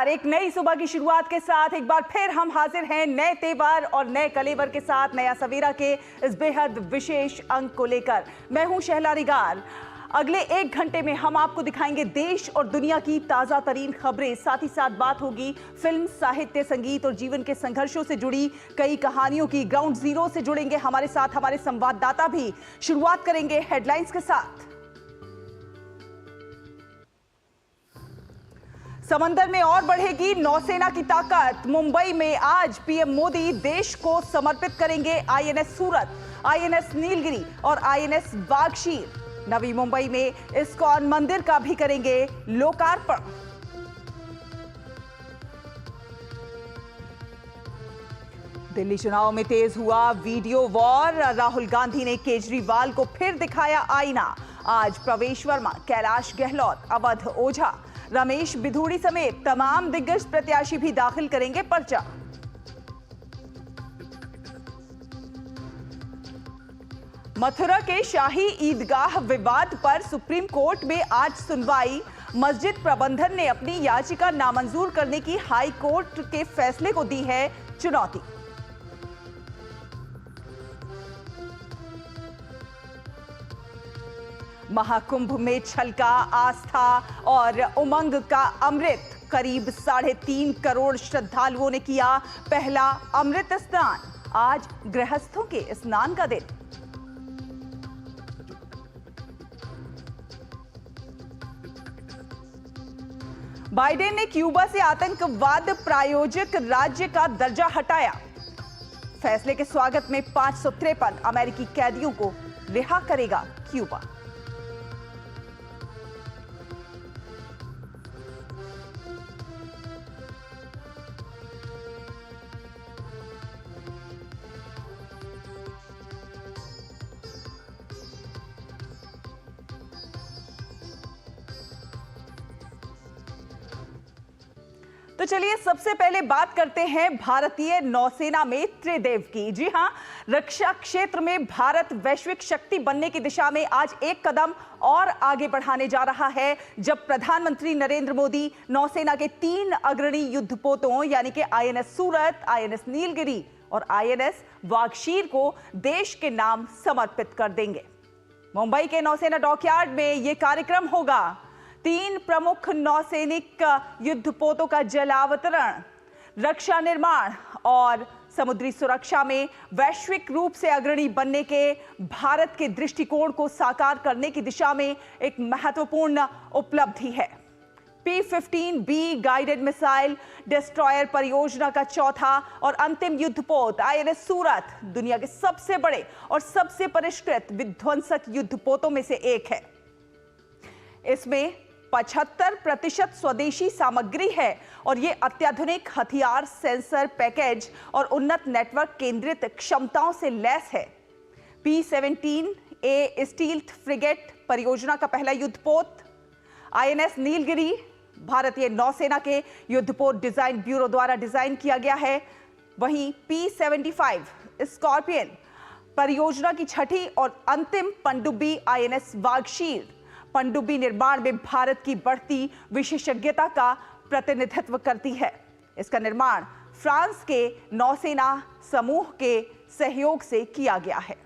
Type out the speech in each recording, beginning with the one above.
नमस्कार। एक नई सुबह की शुरुआत के साथ एक बार फिर हम हाजिर हैं नए तेवर और नए कलेवर के साथ नया सवेरा के इस बेहद विशेष अंक को लेकर। मैं हूं शहला रिगाल। अगले एक घंटे में हम आपको दिखाएंगे देश और दुनिया की ताजा तरीन खबरें। साथ ही साथ बात होगी फिल्म, साहित्य, संगीत और जीवन के संघर्षों से जुड़ी कई कहानियों की। ग्राउंड जीरो से जुड़ेंगे हमारे साथ हमारे संवाददाता भी। शुरुआत करेंगे हेडलाइंस के साथ। समंदर में और बढ़ेगी नौसेना की ताकत। मुंबई में आज पीएम मोदी देश को समर्पित करेंगे आईएनएस सूरत, आईएनएस नीलगिरी और आईएनएस वागशीर। नवी मुंबई में इस्कॉन मंदिर का भी करेंगे लोकार्पण। दिल्ली चुनाव में तेज हुआ वीडियो वॉर। राहुल गांधी ने केजरीवाल को फिर दिखाया आईना। आज प्रवेश वर्मा, कैलाश गहलोत, अवध ओझा, रमेश बिधूड़ी समेत तमाम दिग्गज प्रत्याशी भी दाखिल करेंगे पर्चा। मथुरा के शाही ईदगाह विवाद पर सुप्रीम कोर्ट में आज सुनवाई। मस्जिद प्रबंधन ने अपनी याचिका नामंजूर करने की हाई कोर्ट के फैसले को दी है चुनौती। महाकुंभ में छलका आस्था और उमंग का अमृत। करीब 3.5 करोड़ श्रद्धालुओं ने किया पहला अमृत स्नान। आज गृहस्थों के स्नान का दिन। बाइडेन ने क्यूबा से आतंकवाद प्रायोजक राज्य का दर्जा हटाया। फैसले के स्वागत में 553 अमेरिकी कैदियों को रिहा करेगा क्यूबा। तो चलिए सबसे पहले बात करते हैं भारतीय नौसेना में त्रिदेव की। जी हां, रक्षा क्षेत्र में भारत वैश्विक शक्ति बनने की दिशा में आज एक कदम और आगे बढ़ाने जा रहा है, जब प्रधानमंत्री नरेंद्र मोदी नौसेना के 3 अग्रणी युद्धपोतों यानी कि आईएनएस सूरत, आईएनएस नीलगिरी और आईएनएस वागशीर को देश के नाम समर्पित कर देंगे। मुंबई के नौसेना डॉकयार्ड में यह कार्यक्रम होगा। 3 प्रमुख नौसैनिक युद्धपोतों का जलावतरण रक्षा निर्माण और समुद्री सुरक्षा में वैश्विक रूप से अग्रणी बनने के भारत के दृष्टिकोण को साकार करने की दिशा में एक महत्वपूर्ण उपलब्धि है। P-15B गाइडेड मिसाइल डिस्ट्रॉयर परियोजना का चौथा और अंतिम युद्धपोत आईएनएस सूरत दुनिया के सबसे बड़े और सबसे परिष्कृत विध्वंसक युद्धपोतों में से एक है। इसमें 75% स्वदेशी सामग्री है और यह अत्याधुनिक हथियार, सेंसर पैकेज और उन्नत नेटवर्क केंद्रित क्षमताओं से लैस है। P-17A स्टील्थ फ्रिगेट परियोजना का पहला युद्धपोत। आईएनएस नीलगिरी भारतीय नौसेना के युद्धपोत डिजाइन ब्यूरो द्वारा डिजाइन किया गया है। वहीं P-75 स्कॉर्पियन परियोजना की छठी और अंतिम पनडुब्बी आईएनएस वागशीर पनडुब्बी निर्माण में भारत की बढ़ती विशेषज्ञता का प्रतिनिधित्व करती है। इसका निर्माण फ्रांस के नौसेना समूह के सहयोग से किया गया है।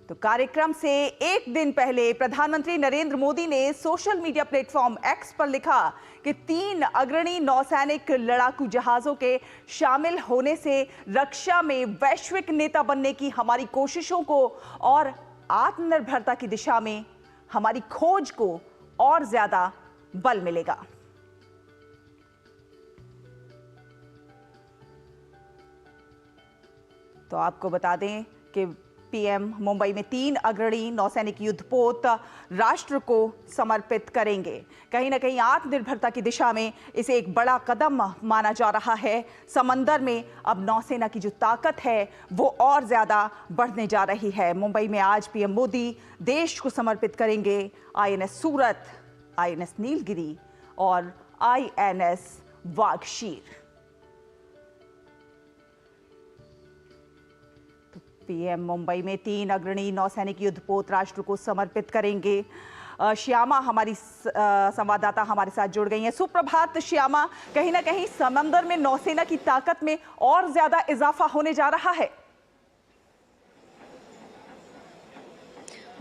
तो कार्यक्रम से एक दिन पहले प्रधानमंत्री नरेंद्र मोदी ने सोशल मीडिया प्लेटफॉर्म एक्स पर लिखा कि 3 अग्रणी नौसैनिक लड़ाकू जहाजों के शामिल होने से रक्षा में वैश्विक नेता बनने की हमारी कोशिशों को और आत्मनिर्भरता की दिशा में हमारी खोज को और ज्यादा बल मिलेगा। तो आपको बता दें कि पीएम मुंबई में 3 अग्रणी नौसैनिक युद्धपोत राष्ट्र को समर्पित करेंगे। कहीं ना कहीं आत्मनिर्भरता की दिशा में इसे एक बड़ा कदम माना जा रहा है। समंदर में अब नौसेना की जो ताकत है वो और ज्यादा बढ़ने जा रही है। मुंबई में आज पीएम मोदी देश को समर्पित करेंगे आईएनएस सूरत, आईएनएस नीलगिरी और आईएनएस वागशीर। पीएम मुंबई में 3 अग्रणी नौसैनिक युद्धपोत राष्ट्र को समर्पित करेंगे। श्यामा हमारी संवाददाता हमारे साथ जुड़ गई हैं। सुप्रभात श्यामा, कहीं ना कहीं समंदर में नौसेना की ताकत में और ज्यादा इजाफा होने जा रहा है।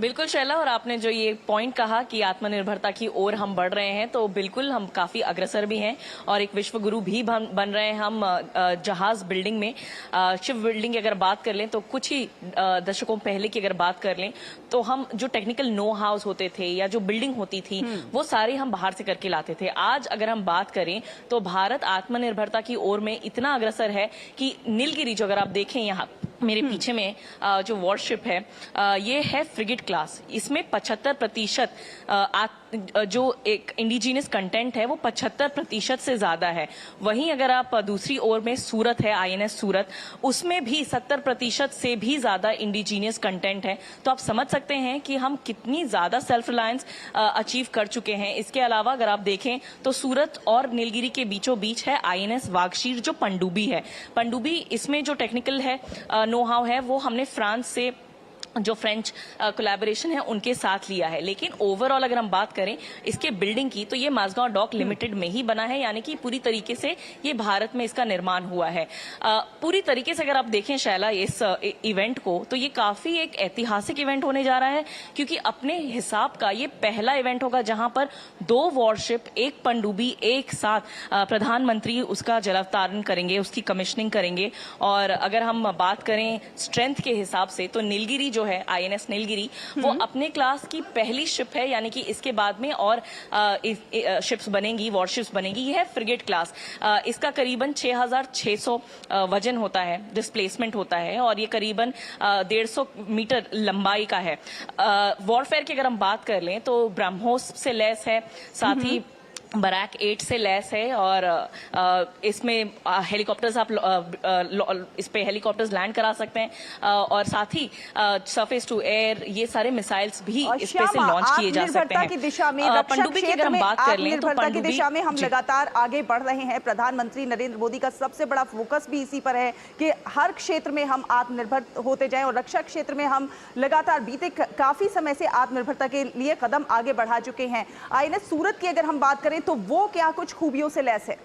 बिल्कुल शैला, और आपने जो ये पॉइंट कहा कि आत्मनिर्भरता की ओर हम बढ़ रहे हैं, तो बिल्कुल हम काफी अग्रसर भी हैं और एक विश्व गुरु भी बन रहे हैं हम जहाज बिल्डिंग में। शिप बिल्डिंग की अगर बात कर लें तो कुछ ही दशकों पहले की अगर बात कर लें तो हम जो टेक्निकल नो हाउस होते थे या जो बिल्डिंग होती थी वो सारे हम बाहर से करके लाते थे। आज अगर हम बात करें तो भारत आत्मनिर्भरता की ओर में इतना अग्रसर है कि नीलगिरी, जो अगर आप देखें यहाँ मेरे पीछे में जो वॉरशिप है, ये है फ्रिगेट क्लास। इसमें 75% जो एक इंडिजिनियस कंटेंट है वो 75% से ज्यादा है। वहीं अगर आप दूसरी ओर में सूरत है, INS सूरत, उसमें भी 70% से भी ज्यादा इंडिजिनियस कंटेंट है। तो आप समझ सकते हैं कि हम कितनी ज्यादा सेल्फ रिलायंस अचीव कर चुके हैं। इसके अलावा अगर आप देखें तो सूरत और नीलगिरी के बीचों बीच है INS वागशीर, जो पनडुब्बी है। पनडुब्बी, इसमें जो टेक्निकल है नो हाउ है वो हमने फ्रांस से जो फ्रेंच कोलैबोरेशन है उनके साथ लिया है। लेकिन ओवरऑल अगर हम बात करें इसके बिल्डिंग की, तो ये माझगांव डॉक लिमिटेड में ही बना है, यानी कि पूरी तरीके से ये भारत में इसका निर्माण हुआ है। पूरी तरीके से अगर आप देखें शैला इस इवेंट को, तो ये काफी एक ऐतिहासिक इवेंट होने जा रहा है, क्योंकि अपने हिसाब का ये पहला इवेंट होगा जहां पर 2 वॉरशिप, एक पनडुब्बी एक साथ प्रधानमंत्री उसका जलावतरण करेंगे, उसकी कमिश्निंग करेंगे। और अगर हम बात करें स्ट्रेंथ के हिसाब से तो नीलगिरी जो है INS नीलगिरी, वो अपने क्लास की पहली शिप है, यानी कि इसके बाद में और शिप्स बनेंगी, वॉरशिप्स बनेंगी। ये है फ्रिगेट क्लास। इसका करीबन 6600 वजन होता है, डिस्प्लेसमेंट होता है, और ये करीबन 150 मीटर लंबाई का है। वॉरफेयर की अगर हम बात कर लें तो ब्रह्मोस से लैस है, साथ ही बराक 8 से लैस है, और इसमें हेलीकॉप्टर्स आप इस पे हेलीकॉप्टर्स लैंड करा सकते हैं, और साथ ही सरफेस टू एयर ये सारे मिसाइल्स भी इस पे से लॉन्च किए जा सकते हैं। की दिशा में पनडुब्बी की अगर हम बात कर लें तो पनडुब्बी की दिशा में हम लगातार आगे बढ़ रहे हैं। प्रधानमंत्री नरेंद्र मोदी का सबसे बड़ा फोकस भी इसी पर है कि हर क्षेत्र में हम आत्मनिर्भर होते जाएं, और रक्षा क्षेत्र में हम लगातार बीते काफी समय से आत्मनिर्भरता के लिए कदम आगे बढ़ा चुके हैं। INS सूरत की अगर हम बात करें तो वो क्या कुछ खूबियों से लैस है?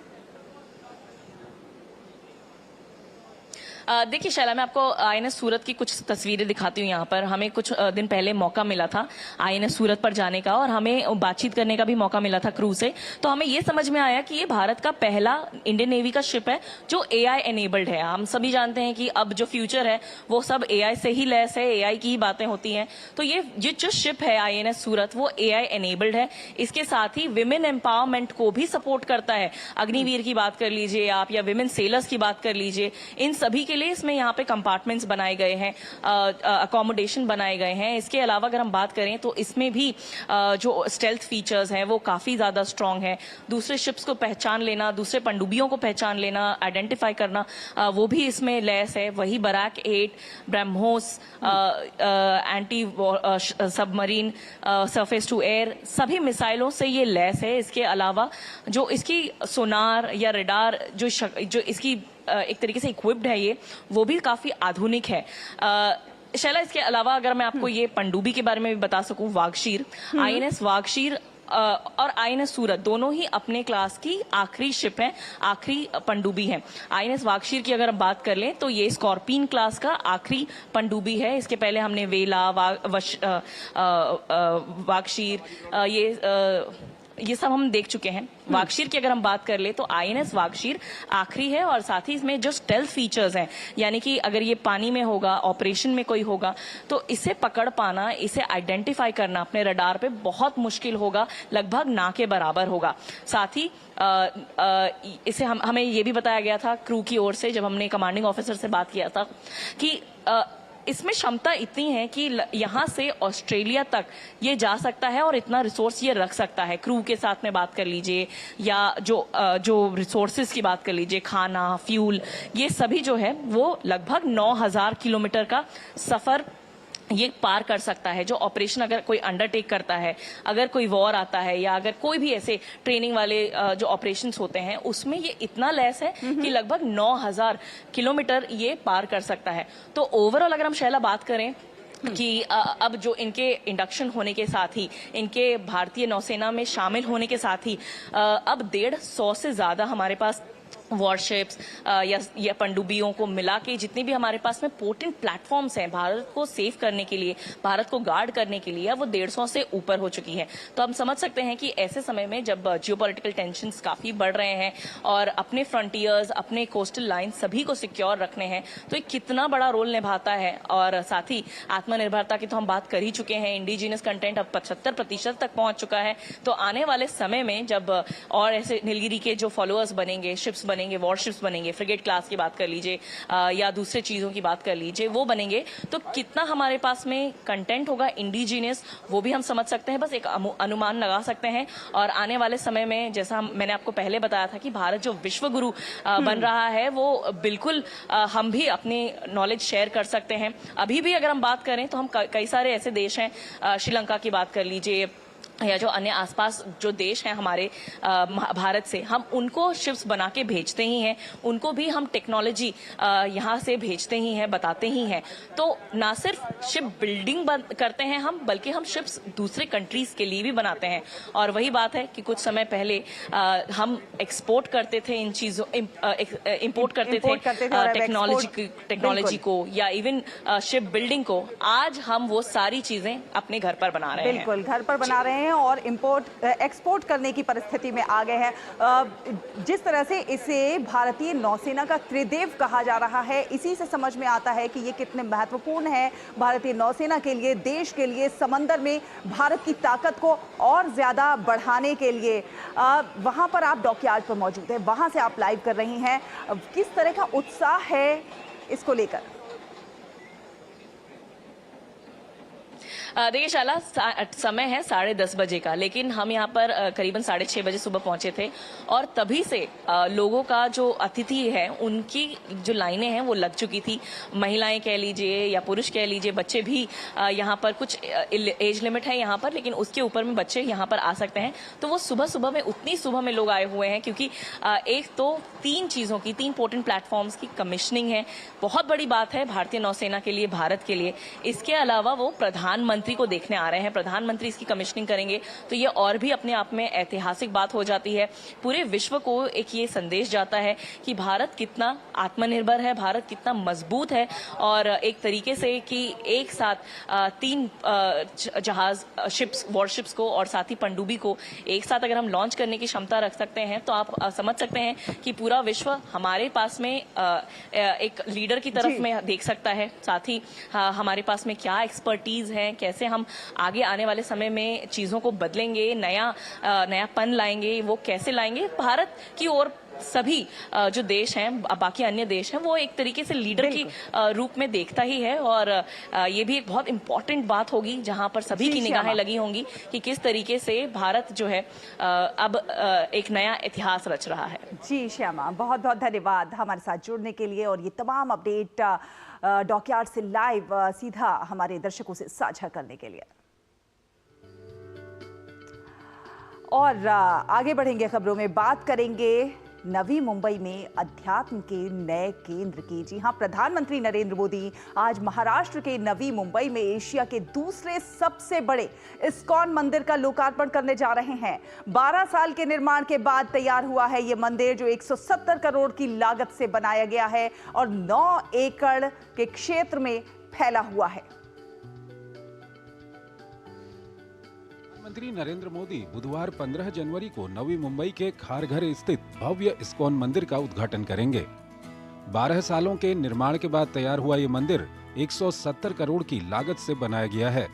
देखिए शैला, मैं आपको INS सूरत की कुछ तस्वीरें दिखाती हूँ। यहाँ पर हमें कुछ दिन पहले मौका मिला था INS सूरत पर जाने का, और हमें बातचीत करने का भी मौका मिला था क्रू से। तो हमें ये समझ में आया कि ये भारत का पहला इंडियन नेवी का शिप है जो AI एनेबल्ड है। हम सभी जानते हैं कि अब जो फ्यूचर है वो सब AI से ही लैस है, AI की ही बातें होती हैं। तो ये जो शिप है INS सूरत, वो AI एनेबल्ड है। इसके साथ ही विमेन एम्पावरमेंट को भी सपोर्ट करता है। अग्निवीर की बात कर लीजिए आप, या विमेन सेलर्स की बात कर लीजिए, इन सभी के लिए इसमें यहाँ पे कंपार्टमेंट्स बनाए गए हैं, अकोमोडेशन बनाए गए हैं। इसके अलावा अगर हम बात करें तो इसमें भी जो स्टेल्थ फीचर्स हैं वो काफी ज्यादा स्ट्रांग है। दूसरे शिप्स को पहचान लेना, दूसरे पनडुब्बियों को पहचान लेना, आइडेंटिफाई करना, वो भी इसमें लैस है। वही Barak 8, BrahMos, anti submarine, surface to air, सभी मिसाइलों से ये लैस है। इसके अलावा जो इसकी सोनार या रडार जो इसकी एक तरीके से इक्विप्ड है, ये वो भी काफी आधुनिक है। शैला, इसके अलावा अगर मैं आपको ये पनडुब्बी के बारे में भी बता सकूं, वागशीर, INS वागशीर और INS सूरत दोनों ही अपने क्लास की आखिरी शिप है, आखिरी पनडुब्बी है। INS वागशीर की अगर हम बात कर लें तो ये स्कॉर्पियन क्लास का आखिरी पनडुब्बी है। इसके पहले हमने वेला, वागशीर, ये सब हम देख चुके हैं। वागशीर की अगर हम बात कर ले तो INS वागशीर आखिरी है, और साथ ही इसमें जो स्टेल्थ फीचर्स हैं, यानी कि अगर ये पानी में होगा, ऑपरेशन में कोई होगा, तो इसे पकड़ पाना, इसे आइडेंटिफाई करना अपने रडार पे बहुत मुश्किल होगा, लगभग ना के बराबर होगा। साथ ही इसे हमें ये भी बताया गया था क्रू की ओर से, जब हमने कमांडिंग ऑफिसर से बात किया था, कि इसमें क्षमता इतनी है कि यहाँ से ऑस्ट्रेलिया तक ये जा सकता है और इतना रिसोर्स ये रख सकता है। क्रू के साथ में बात कर लीजिए, या जो रिसोर्सेज की बात कर लीजिए, खाना, फ्यूल, ये सभी जो है वो लगभग 9000 किलोमीटर का सफर ये पार कर सकता है। जो ऑपरेशन अगर कोई अंडरटेक करता है, अगर कोई वॉर आता है, या अगर कोई भी ऐसे ट्रेनिंग वाले जो ऑपरेशंस होते हैं, उसमें ये इतना लैस है कि लगभग 9000 किलोमीटर ये पार कर सकता है। तो ओवरऑल अगर हम शैला बात करें कि अब जो इनके इंडक्शन होने के साथ ही, इनके भारतीय नौसेना में शामिल होने के साथ ही अब 150 से ज्यादा हमारे पास वॉरशिप्स या पनडुब्बियों को मिला के जितने भी हमारे पास में पोटेंट प्लेटफॉर्म्स हैं भारत को सेव करने के लिए, भारत को गार्ड करने के लिए, वो 150 से ऊपर हो चुकी है। तो हम समझ सकते हैं कि ऐसे समय में जब जियोपॉलिटिकल टेंशन्स काफी बढ़ रहे हैं और अपने फ्रंटियर्स, अपने कोस्टल लाइन सभी को सिक्योर रखने हैं, तो ये कितना बड़ा रोल निभाता है। और साथ ही आत्मनिर्भरता की तो हम बात कर ही चुके हैं, इंडिजिनियस कंटेंट अब 75% तक पहुंच चुका है। तो आने वाले समय में जब और ऐसे नीलगिरी के जो फॉलोअर्स बनेंगे, शिप्स बनेंगे, वॉरशिप्स बनेंगे, फ्रिगेट क्लास की बात कर लीजिए या दूसरे चीजों की बात कर लीजिए, वो बनेंगे, तो कितना हमारे पास में कंटेंट होगा इंडिजीनियस, वो भी हम समझ सकते हैं। बस एक अनुमान लगा सकते हैं। और आने वाले समय में जैसा मैंने आपको पहले बताया था कि भारत जो विश्व गुरु बन रहा है, वो बिल्कुल हम भी अपनी नॉलेज शेयर कर सकते हैं। अभी भी अगर हम बात करें तो हम कई सारे ऐसे देश हैं, श्रीलंका की बात कर लीजिए या जो अन्य आसपास जो देश हैं हमारे भारत से, हम उनको शिप्स बना के भेजते ही हैं, उनको भी हम टेक्नोलॉजी यहाँ से भेजते ही हैं, बताते ही हैं। तो ना सिर्फ शिप बिल्डिंग करते हैं हम, बल्कि हम शिप्स दूसरे कंट्रीज के लिए भी बनाते हैं। और वही बात है कि कुछ समय पहले हम एक्सपोर्ट करते थे इन चीजों, इंपोर्ट करते थे टेक्नोलॉजी को या इवन शिप बिल्डिंग को। आज हम वो सारी चीजें अपने घर पर बना रहे हैं। बिल्कुल, घर पर बना रहे हैं और एक्सपोर्ट करने की परिस्थिति में आ गए हैं। जिस तरह से इसे भारतीय नौसेना का त्रिदेव कहा जा रहा है, इसी से समझ में आता है कि ये कितने महत्वपूर्ण है भारतीय नौसेना के लिए, देश के लिए, समंदर में भारत की ताकत को और ज्यादा बढ़ाने के लिए। वहां पर आप डॉकयार्ड पर मौजूद हैं, वहां से आप लाइव कर रही हैं, किस तरह का उत्साह है इसको लेकर? देखिए शाला, समय है 10:30 बजे का, लेकिन हम यहाँ पर करीबन 6:30 बजे सुबह पहुंचे थे और तभी से लोगों का जो अतिथि है उनकी जो लाइनें हैं वो लग चुकी थी। महिलाएं कह लीजिए या पुरुष कह लीजिए, बच्चे भी यहाँ पर, कुछ एज लिमिट है यहाँ पर, लेकिन उसके ऊपर में बच्चे यहाँ पर आ सकते हैं। तो वो सुबह में, उतनी सुबह में लोग आए हुए हैं क्योंकि एक तो 3 चीजों की, 3 पोर्टेंट प्लेटफॉर्म्स की कमिश्निंग है। बहुत बड़ी बात है भारतीय नौसेना के लिए, भारत के लिए। इसके अलावा वो प्रधानमंत्री को देखने आ रहे हैं, प्रधानमंत्री इसकी कमिश्निंग करेंगे, तो ये और भी अपने आप में ऐतिहासिक बात हो जाती है। पूरे विश्व को एक ये संदेश जाता है कि भारत कितना आत्मनिर्भर है, भारत कितना मजबूत है। और एक तरीके से कि एक साथ 3 जहाज, शिप्स, वॉरशिप्स को और साथ ही पनडुब्बी को एक साथ अगर हम लॉन्च करने की क्षमता रख सकते हैं, तो आप समझ सकते हैं कि पूरा विश्व हमारे पास में एक लीडर की तरफ में देख सकता है। साथ ही हमारे पास में क्या एक्सपर्टीज है, कैसे हम आगे आने वाले समय में चीजों को बदलेंगे, नयापन लाएंगे, वो कैसे लाएंगे। भारत की ओर सभी जो देश हैं, बाकी अन्य देश हैं, वो एक तरीके से लीडर की रूप में देखता ही है। और ये भी एक बहुत इंपॉर्टेंट बात होगी जहां पर सभी की निगाहें लगी होंगी कि किस तरीके से भारत जो है अब एक नया इतिहास रच रहा है। जी श्यामा, बहुत बहुत धन्यवाद हमारे साथ जुड़ने के लिए और ये तमाम अपडेट डॉकयार्ड से लाइव सीधा हमारे दर्शकों से साझा करने के लिए। और आगे बढ़ेंगे, खबरों में बात करेंगे नवी मुंबई में अध्यात्म के नए केंद्र की। जी हां, प्रधानमंत्री नरेंद्र मोदी आज महाराष्ट्र के नवी मुंबई में एशिया के दूसरे सबसे बड़े इस्कॉन मंदिर का लोकार्पण करने जा रहे हैं। 12 साल के निर्माण के बाद तैयार हुआ है ये मंदिर, जो 170 करोड़ की लागत से बनाया गया है और 9 एकड़ के क्षेत्र में फैला हुआ है। प्रधानमंत्री नरेंद्र मोदी बुधवार 15 जनवरी को नवी मुंबई के खारघर स्थित भव्य इस्कॉन मंदिर का उद्घाटन करेंगे। 12 सालों के निर्माण के बाद तैयार हुआ ये मंदिर 170 करोड़ की लागत से बनाया गया है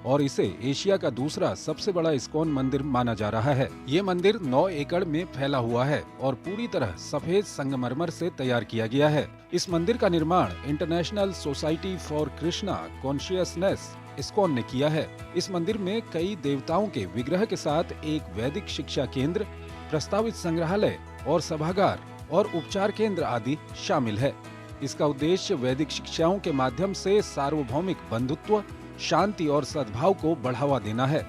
और इसे एशिया का दूसरा सबसे बड़ा इस्कॉन मंदिर माना जा रहा है। ये मंदिर 9 एकड़ में फैला हुआ है और पूरी तरह सफेद संगमरमर से तैयार किया गया है। इस मंदिर का निर्माण international society for Krishna consciousness ISKCON ने किया है। इस मंदिर में कई देवताओं के विग्रह के साथ एक वैदिक शिक्षा केंद्र, प्रस्तावित संग्रहालय और सभागार और उपचार केंद्र आदि शामिल है। इसका उद्देश्य वैदिक शिक्षाओं के माध्यम से सार्वभौमिक बंधुत्व, शांति और सद्भाव को बढ़ावा देना है।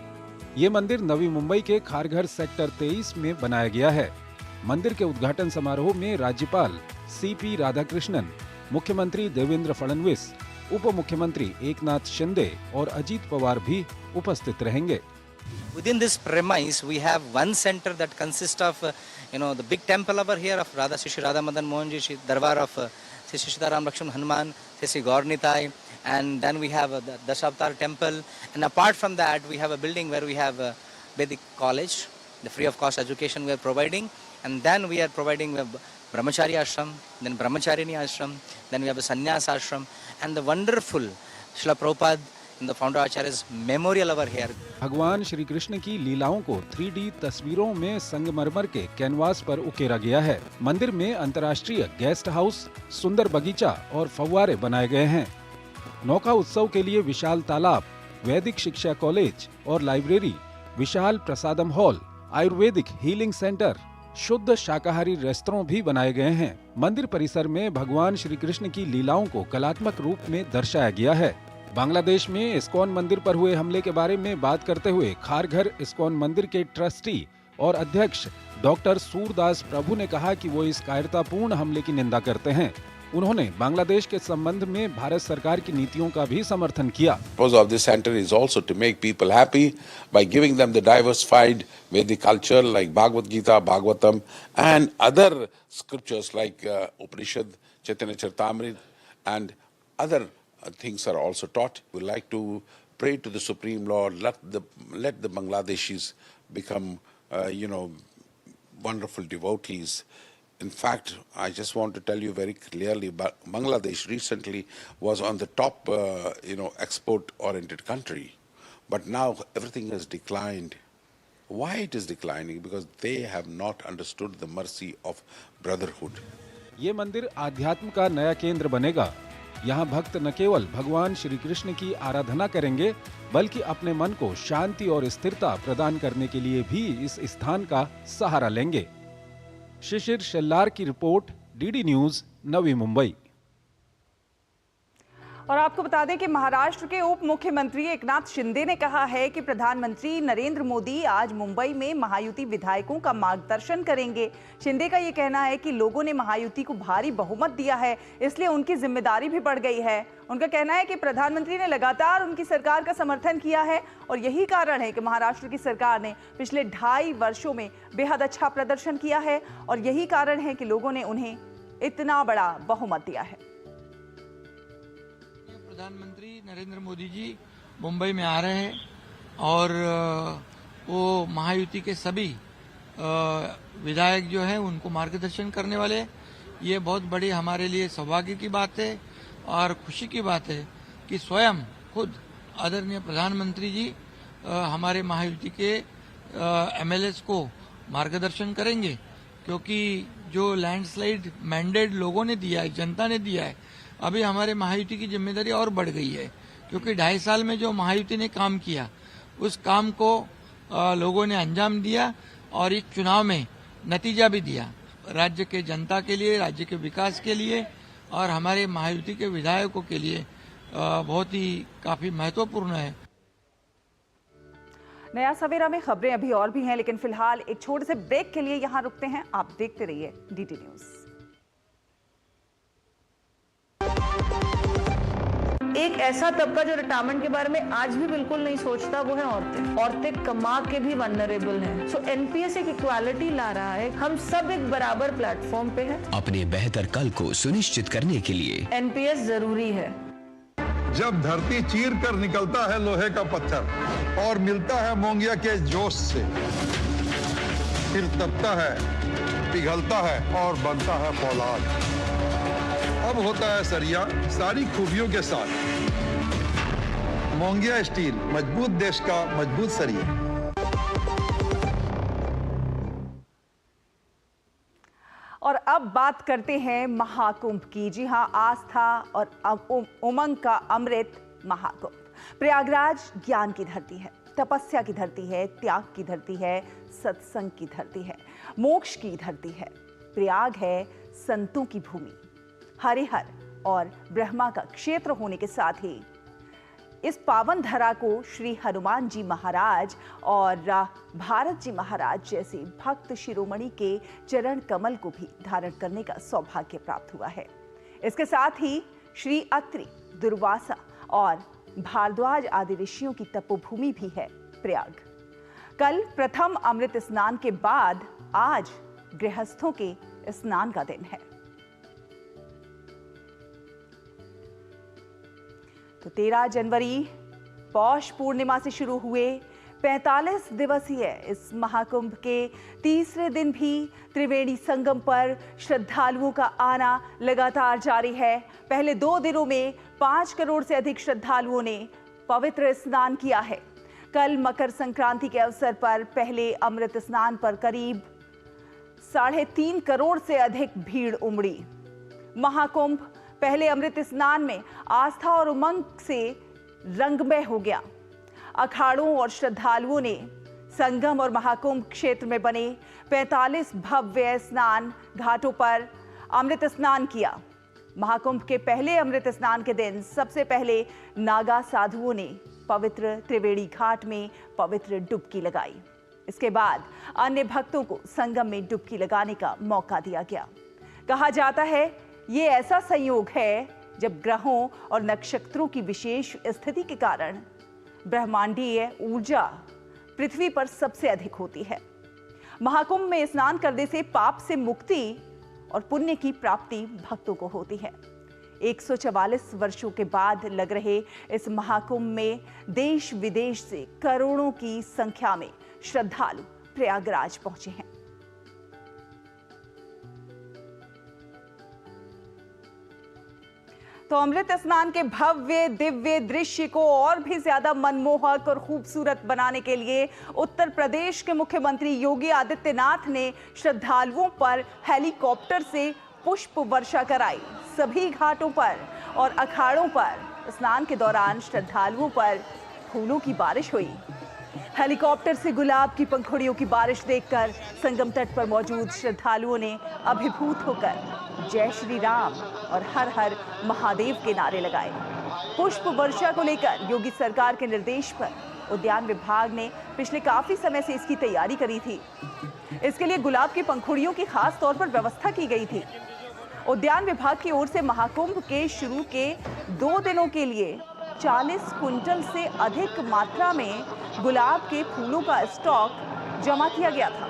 ये मंदिर नवी मुंबई के खारघर सेक्टर 23 में बनाया गया है। मंदिर के उद्घाटन समारोह में राज्यपाल CP राधाकृष्णन, मुख्यमंत्री देवेंद्र फडणवीस, उप मुख्यमंत्री एकनाथ शिंदे और अजीत पवार भी उपस्थित रहेंगे। Within this premise, we have one center that consists of, the big temple over here of Radha Shri Radha Madan Mohan Ji, Shri Darbar of Shri Sitaram Lakshman Hanuman, Shri Gaur Nitai, and then we have the Dashavtar temple. And apart from that, we have a building where we have a Vedic college, the free of cost education we are providing, and then we are providing a Brahmachari ashram, then Brahmacharini ashram, then we have a Sannyas ashram, and the wonderful Srila Prabhupada, the founder Acharya's memorial over here. भगवान श्री कृष्ण की लीलाओं को 3D तस्वीरों में संगमरमर के canvas पर उकेरा गया है। मंदिर में अंतर्राष्ट्रीय गेस्ट हाउस, सुंदर बगीचा और फव्वारे बनाए गए हैं। नौका उत्सव के लिए विशाल तालाब, वैदिक शिक्षा कॉलेज और लाइब्रेरी, विशाल प्रसादम हॉल, आयुर्वेदिक हीलिंग सेंटर, शुद्ध शाकाहारी रेस्तरां भी बनाए गए हैं। मंदिर परिसर में भगवान श्री कृष्ण की लीलाओं को कलात्मक रूप में दर्शाया गया है। बांग्लादेश में इस्कॉन मंदिर पर हुए हमले के बारे में बात करते हुए खारघर इस्कॉन मंदिर के ट्रस्टी और अध्यक्ष डॉक्टर सूरदास प्रभु ने कहा कि वो इस कायरतापूर्ण हमले की निंदा करते हैं। उन्होंने बांग्लादेश के संबंध में भारत सरकार की नीतियों का भी समर्थन किया। Purpose of this center is also to make people happy by giving them the diversified Vedic culture like Bhagavad Gita, Bhagavatam, and other scriptures like Upanishad, Chaitanya Charitamrita, and other things are also taught. We like to pray to the Supreme Lord, let the Bangladeshis become, wonderful devotees. In fact, I just want to tell you very clearly, Bangladesh recently was on the top, export-oriented country, but now everything has declined. Why it is declining? Because they have not understood the mercy of brotherhood. ये मंदिर आध्यात्म का नया केंद्र बनेगा। यहाँ भक्त न केवल भगवान श्री कृष्ण की आराधना करेंगे, बल्कि अपने मन को शांति और स्थिरता प्रदान करने के लिए भी इस स्थान का सहारा लेंगे। शिशिर शेल्लार की report, DD news, Navi Mumbai. और आपको बता दें कि महाराष्ट्र के उप मुख्यमंत्री एकनाथ शिंदे ने कहा है कि प्रधानमंत्री नरेंद्र मोदी आज मुंबई में महायुति विधायकों का मार्गदर्शन करेंगे। शिंदे का ये कहना है कि लोगों ने महायुति को भारी बहुमत दिया है, इसलिए उनकी जिम्मेदारी भी बढ़ गई है। उनका कहना है कि प्रधानमंत्री ने लगातार उनकी सरकार का समर्थन किया है और यही कारण है कि महाराष्ट्र की सरकार ने पिछले 2.5 वर्षों में बेहद अच्छा प्रदर्शन किया है और यही कारण है कि लोगों ने उन्हें इतना बड़ा बहुमत दिया है। प्रधानमंत्री नरेंद्र मोदी जी मुंबई में आ रहे हैं और वो महायुति के सभी विधायक जो हैं उनको मार्गदर्शन करने वाले। ये बहुत बड़ी हमारे लिए सौभाग्य की बात है और खुशी की बात है कि स्वयं खुद आदरणीय प्रधानमंत्री जी हमारे महायुति के एमएलएस को मार्गदर्शन करेंगे, क्योंकि जो लैंडस्लाइड मैंडेट लोगों ने दिया है, जनता ने दिया है, अभी हमारे महायुति की जिम्मेदारी और बढ़ गई है, क्योंकि 2.5 साल में जो महायुति ने काम किया उस काम को लोगों ने अंजाम दिया और इस चुनाव में नतीजा भी दिया। राज्य के जनता के लिए, राज्य के विकास के लिए और हमारे महायुति के विधायकों के लिए बहुत ही काफी महत्वपूर्ण है। नया सवेरा में खबरें अभी और भी हैं, लेकिन फिलहाल एक छोटे से ब्रेक के लिए यहां रुकते हैं। आप देखते रहिए डीटी न्यूज। एक ऐसा तबका जो रिटायरमेंट के बारे में आज भी बिल्कुल नहीं सोचता, वो है औरतें। औरतें कमा के भी वल्नरेबल हैं। सो एनपीएस एक इक्वालिटी ला रहा है, हम सब एक बराबर प्लेटफॉर्म पे हैं। अपने बेहतर कल को सुनिश्चित करने के लिए एनपीएस जरूरी है। जब धरती चीर कर निकलता है लोहे का पत्थर और मिलता है मोंगिया के जोश से, फिर तपता है, पिघलता है और बनता है फौलाद। अब होता है सरिया सारी खूबियों के साथ। मोंगिया स्टील, मजबूत देश का मजबूत सरिया। और अब बात करते हैं महाकुंभ की। जी हां, आस्था और उमंग का अमृत महाकुंभ। प्रयागराज ज्ञान की धरती है, तपस्या की धरती है, त्याग की धरती है, सत्संग की धरती है, मोक्ष की धरती है। प्रयाग है संतों की भूमि, हरिहर और ब्रह्मा का क्षेत्र होने के साथ ही इस पावन धरा को श्री हनुमान जी महाराज और भारत जी महाराज जैसे भक्त शिरोमणि के चरण कमल को भी धारण करने का सौभाग्य प्राप्त हुआ है। इसके साथ ही श्री अत्रि, दुर्वासा और भारद्वाज आदि ऋषियों की तपोभूमि भी है प्रयाग। कल प्रथम अमृत स्नान के बाद आज गृहस्थों के स्नान का दिन है। तो 13 जनवरी पौष पूर्णिमा से शुरू हुए 45 दिवसीय इस महाकुंभ के तीसरे दिन भी त्रिवेणी संगम पर श्रद्धालुओं का आना लगातार जारी है। पहले 2 दिनों में 5 करोड़ से अधिक श्रद्धालुओं ने पवित्र स्नान किया है। कल मकर संक्रांति के अवसर पर पहले अमृत स्नान पर करीब 3.5 करोड़ से अधिक भीड़ उमड़ी। महाकुंभ पहले अमृत स्नान में आस्था और उमंग से रंगमय हो गया। अखाड़ों और श्रद्धालुओं ने संगम और महाकुंभ क्षेत्र में बने 45 भव्य स्नान घाटों पर अमृत स्नान किया। महाकुंभ के पहले अमृत स्नान के दिन सबसे पहले नागा साधुओं ने पवित्र त्रिवेणी घाट में पवित्र डुबकी लगाई। इसके बाद अन्य भक्तों को संगम में डुबकी लगाने का मौका दिया गया। कहा जाता है ये ऐसा संयोग है जब ग्रहों और नक्षत्रों की विशेष स्थिति के कारण ब्रह्मांडीय ऊर्जा पृथ्वी पर सबसे अधिक होती है। महाकुंभ में स्नान करने से पाप से मुक्ति और पुण्य की प्राप्ति भक्तों को होती है। 144 वर्षों के बाद लग रहे इस महाकुंभ में देश विदेश से करोड़ों की संख्या में श्रद्धालु प्रयागराज पहुंचे हैं। तो अमृत स्नान के भव्य दिव्य दृश्य को और भी ज्यादा मनमोहक और खूबसूरत बनाने के लिए उत्तर प्रदेश के मुख्यमंत्री योगी आदित्यनाथ ने श्रद्धालुओं पर हेलीकॉप्टर से पुष्प वर्षा कराई। सभी घाटों पर और अखाड़ों पर स्नान के दौरान श्रद्धालुओं पर फूलों की बारिश हुई। हेलीकॉप्टर से गुलाब की पंखुड़ियों की बारिश देखकर संगम तट पर मौजूद श्रद्धालुओं ने अभिभूत होकर जय श्री राम और हर हर महादेव के नारे लगाए। पुष्प वर्षा को लेकर योगी सरकार के निर्देश पर उद्यान विभाग ने पिछले काफी समय से इसकी तैयारी करी थी। इसके लिए गुलाब की पंखुड़ियों की खास तौर पर व्यवस्था की गई थी। उद्यान विभाग की ओर से महाकुंभ के शुरू के 2 दिनों के लिए 40 क्विंटल से अधिक मात्रा में गुलाब के फूलों का स्टॉक जमा किया गया था।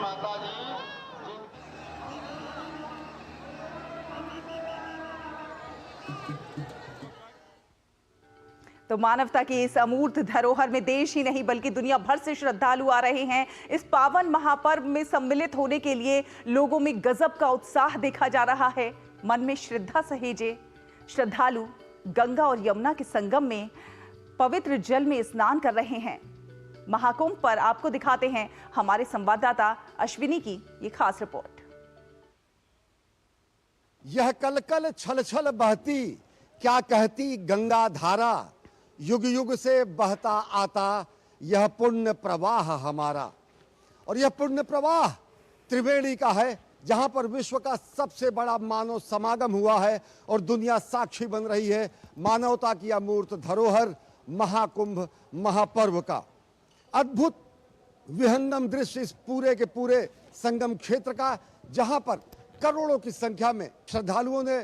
तो मानवता की इस अमूर्त धरोहर में देश ही नहीं बल्कि दुनिया भर से श्रद्धालु आ रहे हैं। इस पावन महापर्व में सम्मिलित होने के लिए लोगों में गजब का उत्साह देखा जा रहा है। मन में श्रद्धा सहेजे श्रद्धालु गंगा और यमुना के संगम में पवित्र जल में स्नान कर रहे हैं। महाकुंभ पर आपको दिखाते हैं हमारे संवाददाता अश्विनी की ये खास रिपोर्ट। यह कलकल छल छल बहती क्या कहती गंगा धारा, युग युग से बहता आता यह पुण्य प्रवाह हमारा। और यह पुण्य प्रवाह त्रिवेणी का है, जहां पर विश्व का सबसे बड़ा मानव समागम हुआ है और दुनिया साक्षी बन रही है मानवता की अमूर्त धरोहर महाकुंभ महापर्व का। अद्भुत विहंगम दृश्य इस पूरे के पूरे संगम क्षेत्र का, जहां पर करोड़ों की संख्या में श्रद्धालुओं ने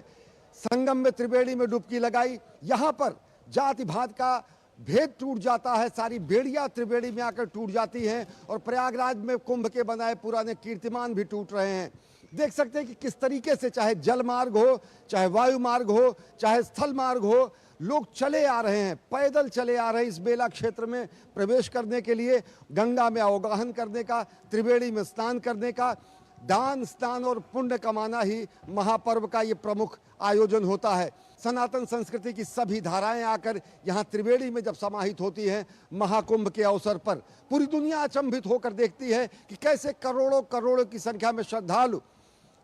संगम में त्रिवेणी में डुबकी लगाई। यहां पर जाति भात का भेद टूट जाता है, सारी बेड़ियां त्रिवेणी में आकर टूट जाती हैं और प्रयागराज में कुंभ के बनाए पुराने कीर्तिमान भी टूट रहे हैं। देख सकते हैं कि किस तरीके से चाहे जल मार्ग हो, चाहे वायु मार्ग हो, चाहे स्थल मार्ग हो, लोग चले आ रहे हैं, पैदल चले आ रहे हैं इस बेला क्षेत्र में प्रवेश करने के लिए, गंगा में अवगाहन करने का, त्रिवेणी में स्नान करने का। दान स्नान और पुण्य कमाना ही महापर्व का ये प्रमुख आयोजन होता है। सनातन संस्कृति की सभी धाराएं आकर यहाँ त्रिवेणी में जब समाहित होती हैं महाकुंभ के अवसर पर, पूरी दुनिया अचंभित होकर देखती है कि कैसे करोड़ों करोड़ों की संख्या में श्रद्धालु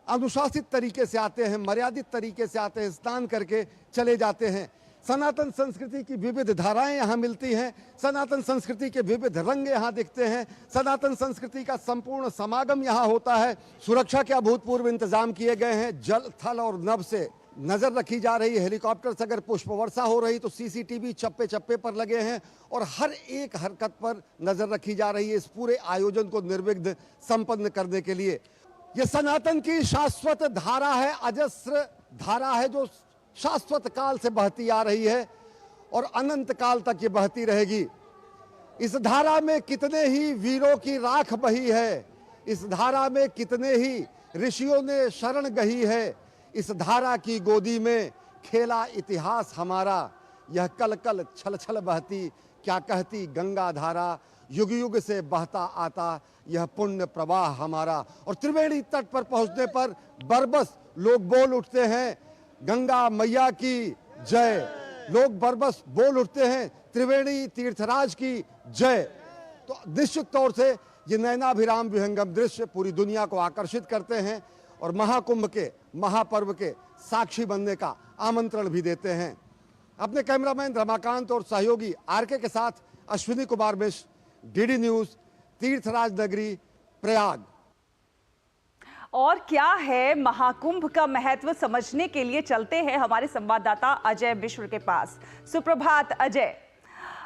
अनुशासित तरीके से आते हैं, मर्यादित तरीके से आते हैं, स्नान करके चले जाते हैं। सनातन संस्कृति की विविध धाराएं यहाँ मिलती हैं, सनातन संस्कृति के विविध रंग यहाँ दिखते हैं, सनातन संस्कृति का संपूर्ण समागम यहाँ होता है। सुरक्षा के अभूतपूर्व इंतजाम किए गए हैं, जल थल और नभ से नजर रखी जा रही है। हेलीकॉप्टर से अगर पुष्प वर्षा हो रही तो सीसीटीवी चप्पे चप्पे पर लगे हैं और हर एक हरकत पर नजर रखी जा रही है इस पूरे आयोजन को निर्विघ्न संपन्न करने के लिए। ये सनातन की शाश्वत धारा है, अजस्र धारा है जो शाश्वत काल से बहती आ रही है। और अनंत काल तक ये बहती रहेगी। इस धारा में कितने ही वीरों की राख बही है, इस धारा में कितने ही ऋषियों ने शरण गही है, इस धारा की गोदी में खेला इतिहास हमारा। यह कल कल छल छल बहती क्या कहती गंगा धारा, युग युग से बहता आता यह पुण्य प्रवाह हमारा। और त्रिवेणी तट पर पहुंचने पर बरबस लोग बोल उठते हैं गंगा मैया की जय, लोग बरबस बोल उठते हैं त्रिवेणी तीर्थराज की जय। तो निश्चित तौर से ये नयनाभिराम विहंगम दृश्य पूरी दुनिया को आकर्षित करते हैं और महाकुंभ के महापर्व के साक्षी बनने का आमंत्रण भी देते हैं। अपने कैमरामैन रमाकांत और सहयोगी आरके के साथ अश्विनी कुमार मिश्र, डीडी न्यूज, तीर्थराज नगरी, प्रयाग। और क्या है महाकुंभ का महत्व समझने के लिए चलते हैं हमारे संवाददाता अजय मिश्र के पास। सुप्रभात अजय।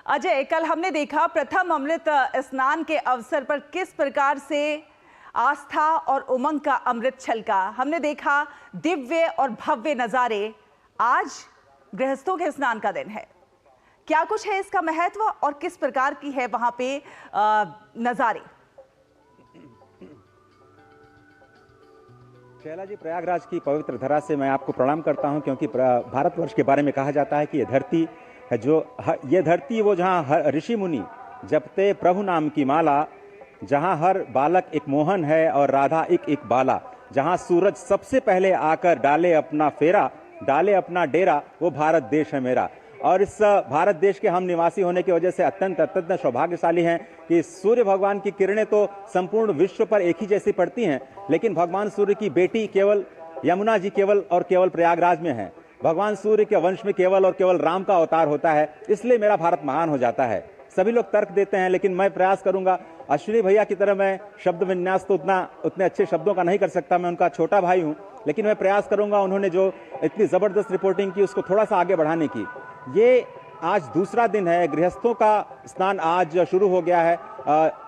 अजय, कल हमने देखा प्रथम अमृत स्नान के अवसर पर किस प्रकार से आस्था और उमंग का अमृत छलका। हमने देखा दिव्य और भव्य नजारे। आज गृहस्थों के स्नान का दिन है, क्या कुछ है इसका महत्व और किस प्रकार की है वहां पे नजारे? शैला जी, प्रयागराज की पवित्र धरा से मैं आपको प्रणाम करता हूं, क्योंकि भारतवर्ष के बारे में कहा जाता है कि यह धरती है ये धरती वो जहां ऋषि मुनि जपते प्रभु नाम की माला, जहां हर बालक एक मोहन है और राधा एक बाला, जहां सूरज सबसे पहले आकर डाले अपना फेरा, डाले अपना डेरा, वो भारत देश है मेरा। और इस भारत देश के हम निवासी होने की वजह से अत्यंत सौभाग्यशाली हैं कि सूर्य भगवान की किरणें तो संपूर्ण विश्व पर एक ही जैसी पड़ती हैं, लेकिन भगवान सूर्य की बेटी केवल यमुना जी केवल प्रयागराज में है। भगवान सूर्य के वंश में केवल और केवल राम का अवतार होता है, इसलिए मेरा भारत महान हो जाता है। सभी लोग तर्क देते हैं, लेकिन मैं प्रयास करूंगा। अश्विनी भैया की तरह मैं शब्द विन्यास तो उतने अच्छे शब्दों का नहीं कर सकता, मैं उनका छोटा भाई हूं, लेकिन मैं प्रयास करूंगा उन्होंने जो इतनी जबरदस्त रिपोर्टिंग की उसको थोड़ा सा आगे बढ़ाने की। ये आज दूसरा दिन है, गृहस्थों का स्नान आज शुरू हो गया है।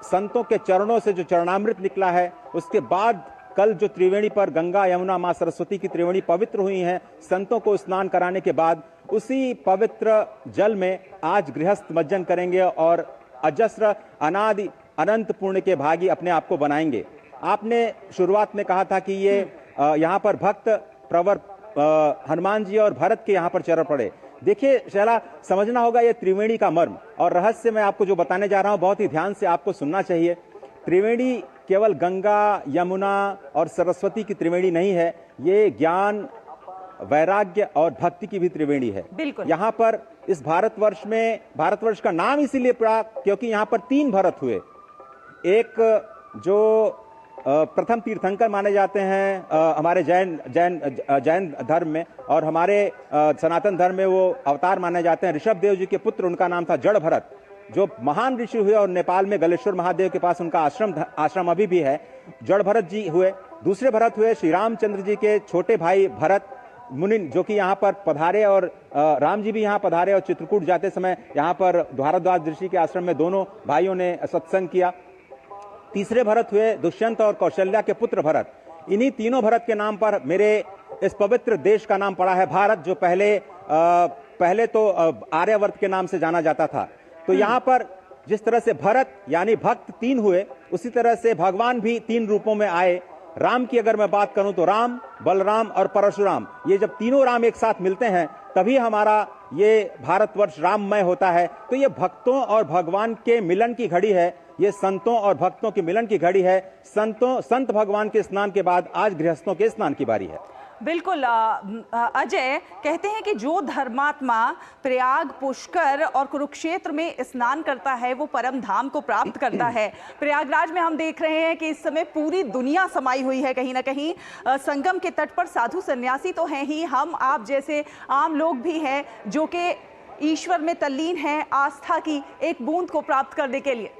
संतों के चरणों से जो चरणामृत निकला है, उसके बाद कल जो त्रिवेणी पर गंगा यमुना मां सरस्वती की त्रिवेणी पवित्र हुई हैं, संतों को स्नान कराने के बाद उसी पवित्र जल में आज गृहस्थ मज्जन करेंगे और अजस्र अनादि अनंत पुण्य के भागी अपने आप को बनाएंगे। आपने शुरुआत में कहा था कि ये यहाँ पर भक्त प्रवर हनुमान जी और भरत के यहाँ पर चरण पड़े। देखिए शैला, समझना होगा ये त्रिवेणी का मर्म और रहस्य मैं आपको जो बताने जा रहा हूं बहुत ही ध्यान से आपको सुनना चाहिए। त्रिवेणी केवल गंगा यमुना और सरस्वती की त्रिवेणी नहीं है, ये ज्ञान वैराग्य और भक्ति की भी त्रिवेणी है। यहाँ पर इस भारतवर्ष का नाम इसीलिए पड़ा क्योंकि यहाँ पर 3 भरत हुए। एक जो प्रथम तीर्थंकर माने जाते हैं हमारे जैन धर्म में, और हमारे सनातन धर्म में वो अवतार माने जाते हैं ऋषभ देव जी के पुत्र, उनका नाम था जड़ भरत, जो महान ऋषि हुए और नेपाल में गलेश्वर महादेव के पास उनका आश्रम अभी भी है। जड़ भरत जी हुए। दूसरे भरत हुए श्री रामचंद्र जी के छोटे भाई भरत मुनि, जो कि यहाँ पर पधारे और राम जी भी यहाँ पधारे और चित्रकूट जाते समय यहाँ पर भारद्वाज ऋषि के आश्रम में दोनों भाइयों ने सत्संग किया। तीसरे भरत हुए दुष्यंत और कौशल्या के पुत्र भरत। इन्हीं तीनों भरत के नाम पर मेरे इस पवित्र देश का नाम पड़ा है भारत, जो पहले तो आर्यवर्त के नाम से जाना जाता था। तो यहाँ पर जिस तरह से भरत यानी भक्त 3 हुए, उसी तरह से भगवान भी 3 रूपों में आए। राम की अगर मैं बात करूं तो राम, बलराम और परशुराम, ये जब तीनों राम एक साथ मिलते हैं तभी हमारा ये भारतवर्ष राममय होता है। तो ये भक्तों और भगवान के मिलन की घड़ी है, ये संतों और भक्तों के मिलन की घड़ी है। संत भगवान के स्नान के बाद आज गृहस्थों के स्नान की बारी है। बिल्कुल अजय, कहते हैं कि जो धर्मात्मा प्रयाग, पुष्कर और कुरुक्षेत्र में स्नान करता है वो परम धाम को प्राप्त करता है। प्रयागराज में हम देख रहे हैं कि इस समय पूरी दुनिया समाई हुई है कहीं ना कहीं। संगम के तट पर साधु सन्यासी तो हैं ही, हम आप जैसे आम लोग भी हैं जो कि ईश्वर में तल्लीन हैं, आस्था की एक बूंद को प्राप्त करने के लिए।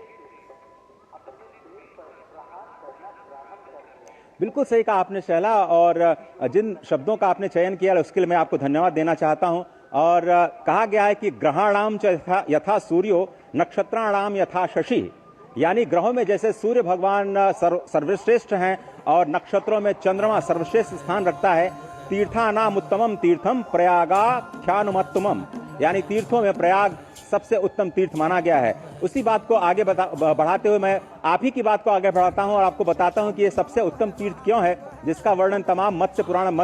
बिल्कुल सही कहा आपने शैला, और जिन शब्दों का आपने चयन किया उसके लिए मैं आपको धन्यवाद देना चाहता हूं। और कहा गया है कि ग्रहाणाम च यथा सूर्यो नक्षत्राणाम यथा शशि, यानी ग्रहों में जैसे सूर्य भगवान सर्वश्रेष्ठ हैं और नक्षत्रों में चंद्रमा सर्वश्रेष्ठ स्थान रखता है। तीर्थानाम उत्तमम तीर्थम प्रयागाख्यानुमत्तमम, यानी तीर्थों में प्रयाग सबसे उत्तम तीर्थ माना गया है। उसी बात को आगे बढ़ाते हुए मैं आप ही की बात को आगे बढ़ाता हूं और आपको बताता हूं कि ये सबसे उत्तम तीर्थ क्यों है, जिसका वर्णन तमाम मत्स्य पुराण,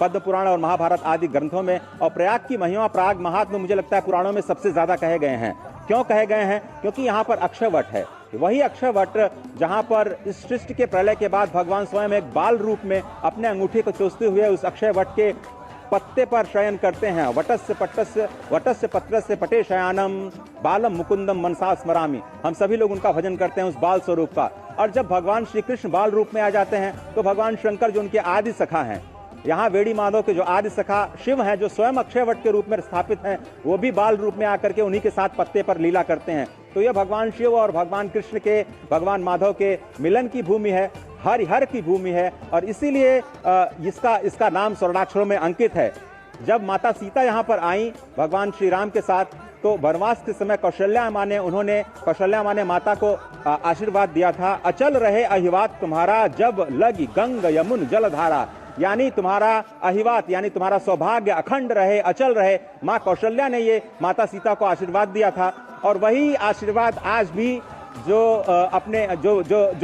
पद्म पुराण और महाभारत आदि ग्रंथों में, और प्रयाग की महिमा, प्रयाग महात्म्य मुझे लगता है पुराणों में सबसे ज्यादा कहे गए हैं। क्यों कहे गए हैं? क्योंकि यहाँ पर अक्षय वट है, वही अक्षय वट जहां पर इस सृष्टि के प्रलय के बाद भगवान स्वयं एक बाल रूप में अपने अंगूठे को चूसते हुए उस अक्षय वट के पत्ते पर शयन करते हैं। वटस्य पत्रस्य पटे शयानम बालम मुकुंदम मनसा स्मरामि। हम सभी लोग उनका भजन करते हैं उस बाल स्वरूप का। और जब भगवान श्री कृष्ण बाल रूप में आ जाते हैं तो भगवान शंकर जो उनके आदि सखा हैं, यहाँ वेड़ी माधव के जो आदि सखा शिव हैं, जो स्वयं अक्षय वट के रूप में स्थापित हैं, वो भी बाल रूप में आकर के उन्हीं के साथ पत्ते पर लीला करते हैं। तो यह भगवान शिव और भगवान कृष्ण के, भगवान माधव के मिलन की भूमि है, हरिहर की भूमि है, और इसीलिए इसका नाम स्वर्णाक्षरों में अंकित है। जब माता सीता यहाँ पर आई भगवान श्री राम के साथ, तो वनवास के समय कौशल्या माँ ने माता को आशीर्वाद दिया था, अचल रहे अहिवात तुम्हारा जब लगी गंग यमुन जलधारा। यानी तुम्हारा अहिवात यानी तुम्हारा सौभाग्य अखंड रहे, अचल रहे। माँ कौशल्या ने ये माता सीता को आशीर्वाद दिया था, और वही आशीर्वाद आज भी जो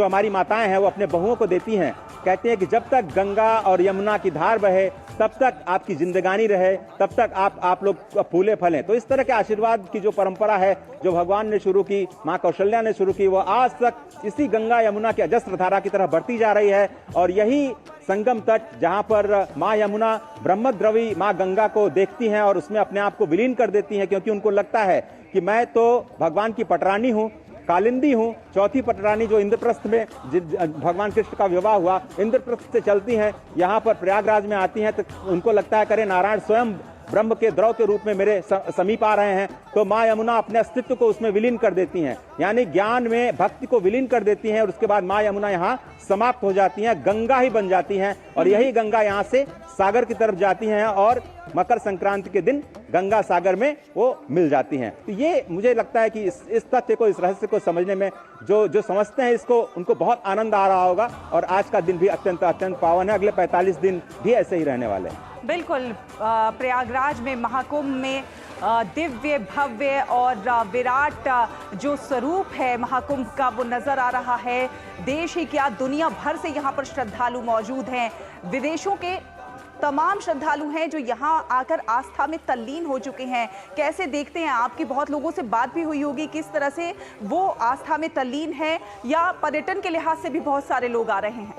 हमारी माताएं हैं वो अपने बहुओं को देती हैं। कहते हैं कि जब तक गंगा और यमुना की धार बहे तब तक आपकी जिंदगानी रहे, तब तक आप लोग फूले फलें। तो इस तरह के आशीर्वाद की जो परंपरा है, जो भगवान ने शुरू की, माँ कौशल्या ने शुरू की, वो आज तक इसी गंगा यमुना की अजस्र धारा की तरह बढ़ती जा रही है। और यही संगम तट जहाँ पर माँ यमुना ब्रह्मद्रवी माँ गंगा को देखती हैं और उसमें अपने आप को विलीन कर देती हैं, क्योंकि उनको लगता है कि मैं तो भगवान की पटरानी हूँ, कालिंदी हूँ। चौथी पटरानी जो इंद्रप्रस्थ में भगवान कृष्ण का विवाह हुआ, इंद्रप्रस्थ से चलती हैं, यहाँ पर प्रयागराज में आती हैं, तो उनको लगता है करे नारायण स्वयं ब्रह्म के द्रव के रूप में मेरे समीप आ रहे हैं। तो माँ यमुना अपने अस्तित्व को उसमें विलीन कर देती हैं, यानी ज्ञान में भक्ति को विलीन कर देती हैं, और उसके बाद माँ यमुना यहाँ समाप्त हो जाती हैं, गंगा ही बन जाती हैं। और यही गंगा यहाँ से सागर की तरफ जाती हैं और मकर संक्रांति के दिन गंगा सागर में वो मिल जाती हैं। तो ये मुझे लगता है कि इस तथ्य को, इस रहस्य को समझने में जो समझते हैं इसको, उनको बहुत आनंद आ रहा होगा। और आज का दिन भी अत्यंत पावन है, अगले 45 दिन भी ऐसे ही रहने वाले हैं। बिल्कुल, प्रयागराज में महाकुंभ में दिव्य भव्य और विराट जो स्वरूप है महाकुंभ का वो नजर आ रहा है। देश ही क्या, दुनिया भर से यहाँ पर श्रद्धालु मौजूद हैं। विदेशों के तमाम श्रद्धालु हैं जो यहाँ आकर आस्था में तल्लीन हो चुके हैं। कैसे देखते हैं? आपकी बहुत लोगों से बात भी हुई होगी, किस तरह से वो आस्था में तल्लीन है, या पर्यटन के लिहाज से भी बहुत सारे लोग आ रहे हैं?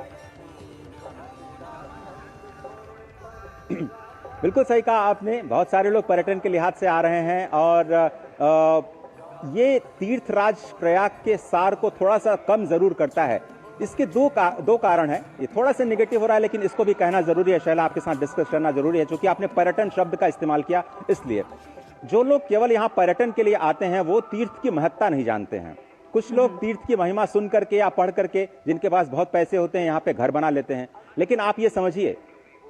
बिल्कुल सही कहा आपने, बहुत सारे लोग पर्यटन के लिहाज से आ रहे हैं। और ये तीर्थराज प्रयाग के सार को थोड़ा सा कम जरूर करता है। इसके दो कारण हैं। ये थोड़ा सा नेगेटिव हो रहा है, लेकिन इसको भी कहना जरूरी है, शैला आपके साथ डिस्कस करना जरूरी है, क्योंकि आपने पर्यटन शब्द का इस्तेमाल किया। इसलिए जो लोग केवल यहाँ पर्यटन के लिए आते हैं वो तीर्थ की महत्ता नहीं जानते हैं। कुछ लोग तीर्थ की महिमा सुन करके या पढ़ करके, जिनके पास बहुत पैसे होते हैं, यहाँ पे घर बना लेते हैं। लेकिन आप ये समझिए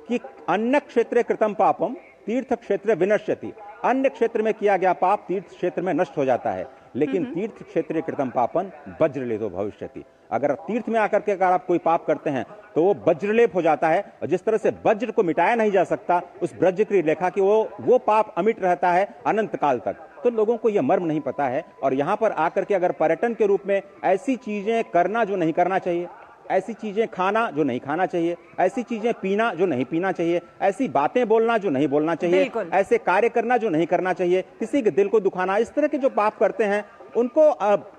कि अन्य क्षेत्रे कृतम पापम तीर्थ क्षेत्र विनश्यति। अन्य क्षेत्र में किया गया पाप तीर्थ क्षेत्र में नष्ट हो जाता है, लेकिन तीर्थ क्षेत्रे कृतम पापन वज्रलेपो भविष्यति। अगर तीर्थ में आकर के अगर आप कोई पाप करते हैं तो वो वज्रलेप हो जाता है। और जिस तरह से वज्र को मिटाया नहीं जा सकता, उस वज्र की रेखा की वो पाप अमिट रहता है अनंत काल तक। तो लोगों को यह मर्म नहीं पता है। और यहाँ पर आकर के अगर पर्यटन के रूप में ऐसी चीजें करना जो नहीं करना चाहिए, ऐसी चीजें खाना जो नहीं खाना चाहिए, ऐसी चीजें पीना जो नहीं पीना चाहिए, ऐसी बातें बोलना जो नहीं बोलना चाहिए, ऐसे कार्य करना जो नहीं करना चाहिए, किसी के दिल को दुखाना, इस तरह के जो पाप करते हैं उनको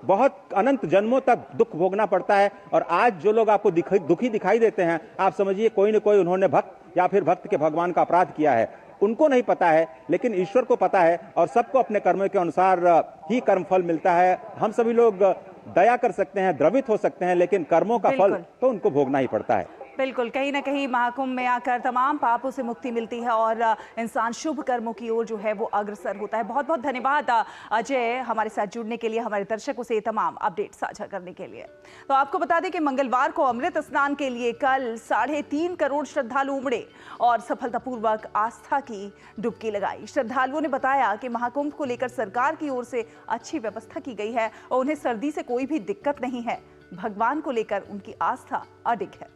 बहुत अनंत जन्मों तक दुख भोगना पड़ता है। और आज जो लोग आपको दुखी दिखाई देते हैं, आप समझिए कोई न कोई उन्होंने भक्त या फिर भक्त के भगवान का अपराध किया है। उनको नहीं पता है, लेकिन ईश्वर को पता है, और सबको अपने कर्मों के अनुसार ही कर्मफल मिलता है। हम सभी लोग दया कर सकते हैं, द्रवित हो सकते हैं, लेकिन कर्मों का फल तो उनको भोगना ही पड़ता है। बिल्कुल, कहीं ना कहीं महाकुंभ में आकर तमाम पापों से मुक्ति मिलती है और इंसान शुभ कर्मों की ओर जो है वो अग्रसर होता है। बहुत बहुत धन्यवाद अजय, हमारे साथ जुड़ने के लिए, हमारे दर्शकों से तमाम अपडेट साझा करने के लिए। तो आपको बता दें कि मंगलवार को अमृत स्नान के लिए कल 3.5 करोड़ श्रद्धालु उमड़े और सफलतापूर्वक आस्था की डुबकी लगाई। श्रद्धालुओं ने बताया कि महाकुंभ को लेकर सरकार की ओर से अच्छी व्यवस्था की गई है और उन्हें सर्दी से कोई भी दिक्कत नहीं है। भगवान को लेकर उनकी आस्था अडिग है।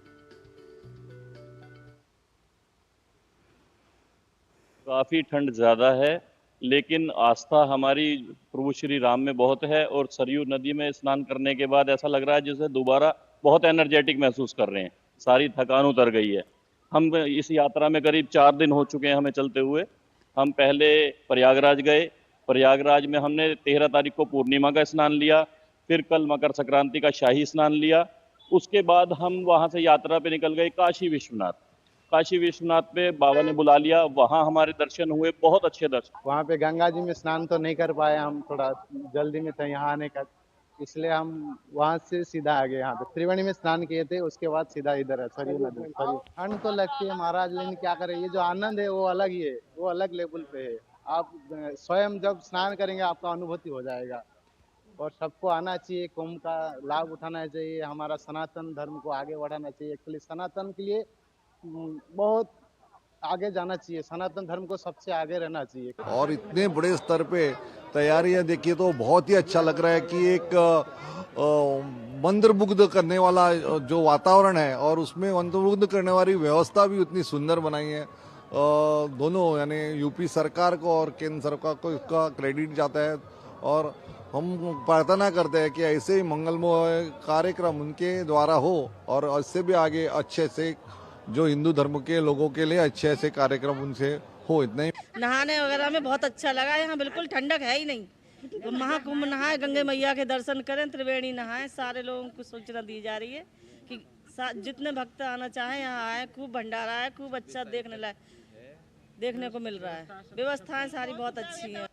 काफ़ी ठंड ज़्यादा है लेकिन आस्था हमारी प्रभु श्री राम में बहुत है और सरयू नदी में स्नान करने के बाद ऐसा लग रहा है जैसे दोबारा बहुत एनर्जेटिक महसूस कर रहे हैं, सारी थकान उतर गई है। हम इस यात्रा में करीब 4 दिन हो चुके हैं हमें चलते हुए। हम पहले प्रयागराज गए, प्रयागराज में हमने 13 तारीख को पूर्णिमा का स्नान लिया, फिर कल मकर संक्रांति का शाही स्नान लिया। उसके बाद हम वहाँ से यात्रा पे निकल गए काशी विश्वनाथ। काशी विश्वनाथ पे बाबा ने बुला लिया, वहाँ हमारे दर्शन हुए, बहुत अच्छे दर्शन। वहाँ पे गंगा जी में स्नान तो नहीं कर पाए, हम थोड़ा जल्दी में थे यहाँ आने का, इसलिए हम वहाँ से सीधा आ गए। यहाँ पे त्रिवेणी में स्नान किए थे, उसके बाद सीधा इधर है सरयू नदी। ठंड तो लगती है महाराज, लेकिन क्या करें, ये जो आनंद है वो अलग ही है, वो अलग लेवल पे है। आप स्वयं जब स्नान करेंगे आपका अनुभूति हो जाएगा। और सबको आना चाहिए, कुंभ का लाभ उठाना चाहिए, हमारा सनातन धर्म को आगे बढ़ाना चाहिए। एक्चुअली सनातन के लिए बहुत आगे जाना चाहिए, सनातन धर्म को सबसे आगे रहना चाहिए। और इतने बड़े स्तर पे तैयारियां देखिए तो बहुत ही अच्छा लग रहा है कि एक मंत्रमुग्ध करने वाला जो वातावरण है और उसमें मंत्रमुग्ध करने वाली व्यवस्था भी उतनी सुंदर बनाई है। दोनों यानी यूपी सरकार को और केंद्र सरकार को इसका क्रेडिट जाता है। और हम प्रार्थना करते हैं कि ऐसे ही मंगलमय कार्यक्रम उनके द्वारा हो और इससे भी आगे अच्छे से जो हिंदू धर्म के लोगों के लिए अच्छे ऐसे कार्यक्रम उनसे हो। इतना ही नहाने वगैरह में बहुत अच्छा लगा। यहाँ बिल्कुल ठंडक है ही नहीं, तो महाकुंभ नहाए, गंगे मैया के दर्शन करें, त्रिवेणी नहाएं। सारे लोगों को सूचना दी जा रही है कि जितने भक्त आना चाहें यहाँ आए। खूब भंडारा है, खूब अच्छा देखने को मिल रहा है। व्यवस्थाएं सारी बहुत अच्छी हैं।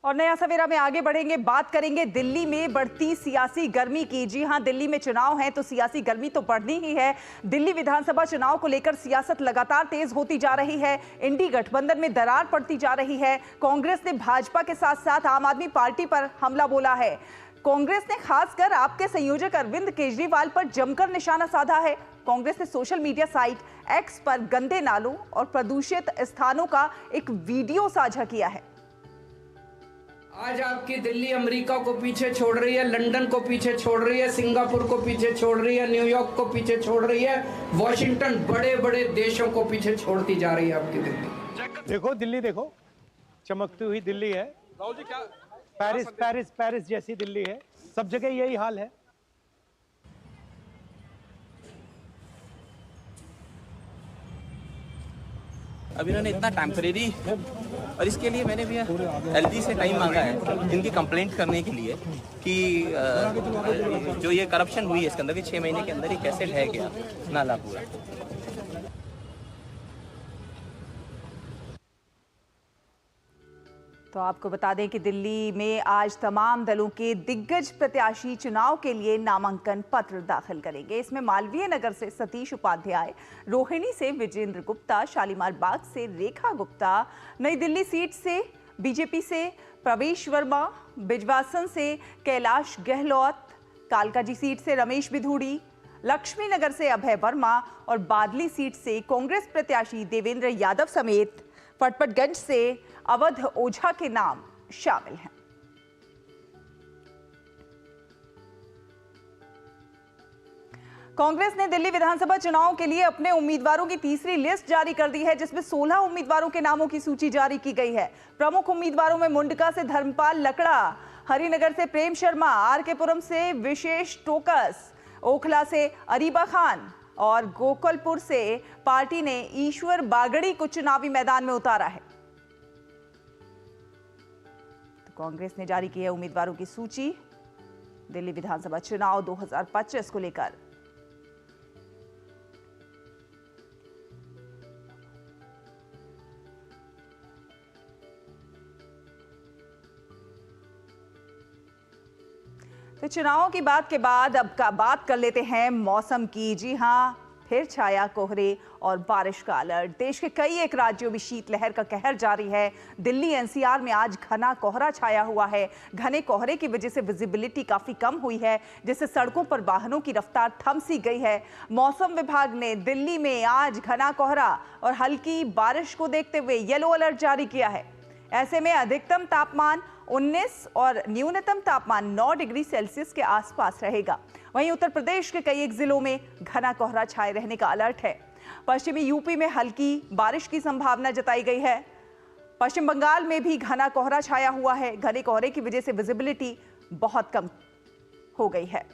और नया सवेरा में आगे बढ़ेंगे, बात करेंगे दिल्ली में बढ़ती सियासी गर्मी की। जी हां, दिल्ली में चुनाव है तो सियासी गर्मी तो बढ़नी ही है। दिल्ली विधानसभा चुनाव को लेकर सियासत लगातार तेज होती जा रही है। इंडी गठबंधन में दरार पड़ती जा रही है। कांग्रेस ने भाजपा के साथ साथ आम आदमी पार्टी पर हमला बोला है। कांग्रेस ने खासकर आपके संयोजक अरविंद केजरीवाल पर जमकर निशाना साधा है। कांग्रेस ने सोशल मीडिया साइट एक्स पर गंदे नालों और प्रदूषित स्थानों का एक वीडियो साझा किया है। आज आपकी दिल्ली अमेरिका को पीछे छोड़ रही है, लंदन को पीछे छोड़ रही है, सिंगापुर को पीछे छोड़ रही है, न्यूयॉर्क को पीछे छोड़ रही है, वॉशिंगटन, बड़े बड़े देशों को पीछे छोड़ती जा रही है आपकी दिल्ली। देखो दिल्ली, देखो चमकती हुई दिल्ली है। पेरिस जैसी दिल्ली है। सब जगह यही हाल है। अब इन्होंने इतना टेम्परेरी, और इसके लिए मैंने भी एलजी से टाइम मांगा है इनकी कंप्लेंट करने के लिए कि जो ये करप्शन हुई है इसके अंदर भी 6 महीने के अंदर ही कैसे ढह गया नाला पूरा। तो आपको बता दें कि दिल्ली में आज तमाम दलों के दिग्गज प्रत्याशी चुनाव के लिए नामांकन पत्र दाखिल करेंगे। इसमें मालवीय नगर से सतीश उपाध्याय, रोहिणी से विजेंद्र गुप्ता, शालीमार बाग से रेखा गुप्ता, नई दिल्ली सीट से बीजेपी से प्रवेश वर्मा, बिजवासन से कैलाश गहलोत, कालकाजी सीट से रमेश बिधूड़ी, लक्ष्मी नगर से अभय वर्मा और बादली सीट से कांग्रेस प्रत्याशी देवेंद्र यादव समेत फटपटगंज से अवध ओझा के नाम शामिल हैं। कांग्रेस ने दिल्ली विधानसभा चुनाव के लिए अपने उम्मीदवारों की तीसरी लिस्ट जारी कर दी है, जिसमें 16 उम्मीदवारों के नामों की सूची जारी की गई है। प्रमुख उम्मीदवारों में मुंडका से धर्मपाल लकड़ा, हरिनगर से प्रेम शर्मा, आरकेपुरम से विशेष टोकस, ओखला से अरीबा खान और गोकुलपुर से पार्टी ने ईश्वर बागड़ी को चुनावी मैदान में उतारा है। तो कांग्रेस ने जारी की है उम्मीदवारों की सूची दिल्ली विधानसभा चुनाव 2025 को लेकर। तो चुनावों की बात के बाद अब बात कर लेते हैं मौसम की। जी हां, फिर छाया कोहरे और बारिश का अलर्ट। देश के कई एक राज्यों में शीतलहर का कहर जारी है। दिल्ली एनसीआर में आज घना कोहरा छाया हुआ है। घने कोहरे की वजह से विजिबिलिटी काफी कम हुई है, जिससे सड़कों पर वाहनों की रफ्तार थम सी गई है। मौसम विभाग ने दिल्ली में आज घना कोहरा और हल्की बारिश को देखते हुए येलो अलर्ट जारी किया है। ऐसे में अधिकतम तापमान 19 और न्यूनतम तापमान 9 डिग्री सेल्सियस के आसपास रहेगा। वहीं उत्तर प्रदेश के कई एक जिलों में घना कोहरा छाए रहने का अलर्ट है। पश्चिमी यूपी में हल्की बारिश की संभावना जताई गई है। पश्चिम बंगाल में भी घना कोहरा छाया हुआ है। घने कोहरे की वजह से विजिबिलिटी बहुत कम हो गई है।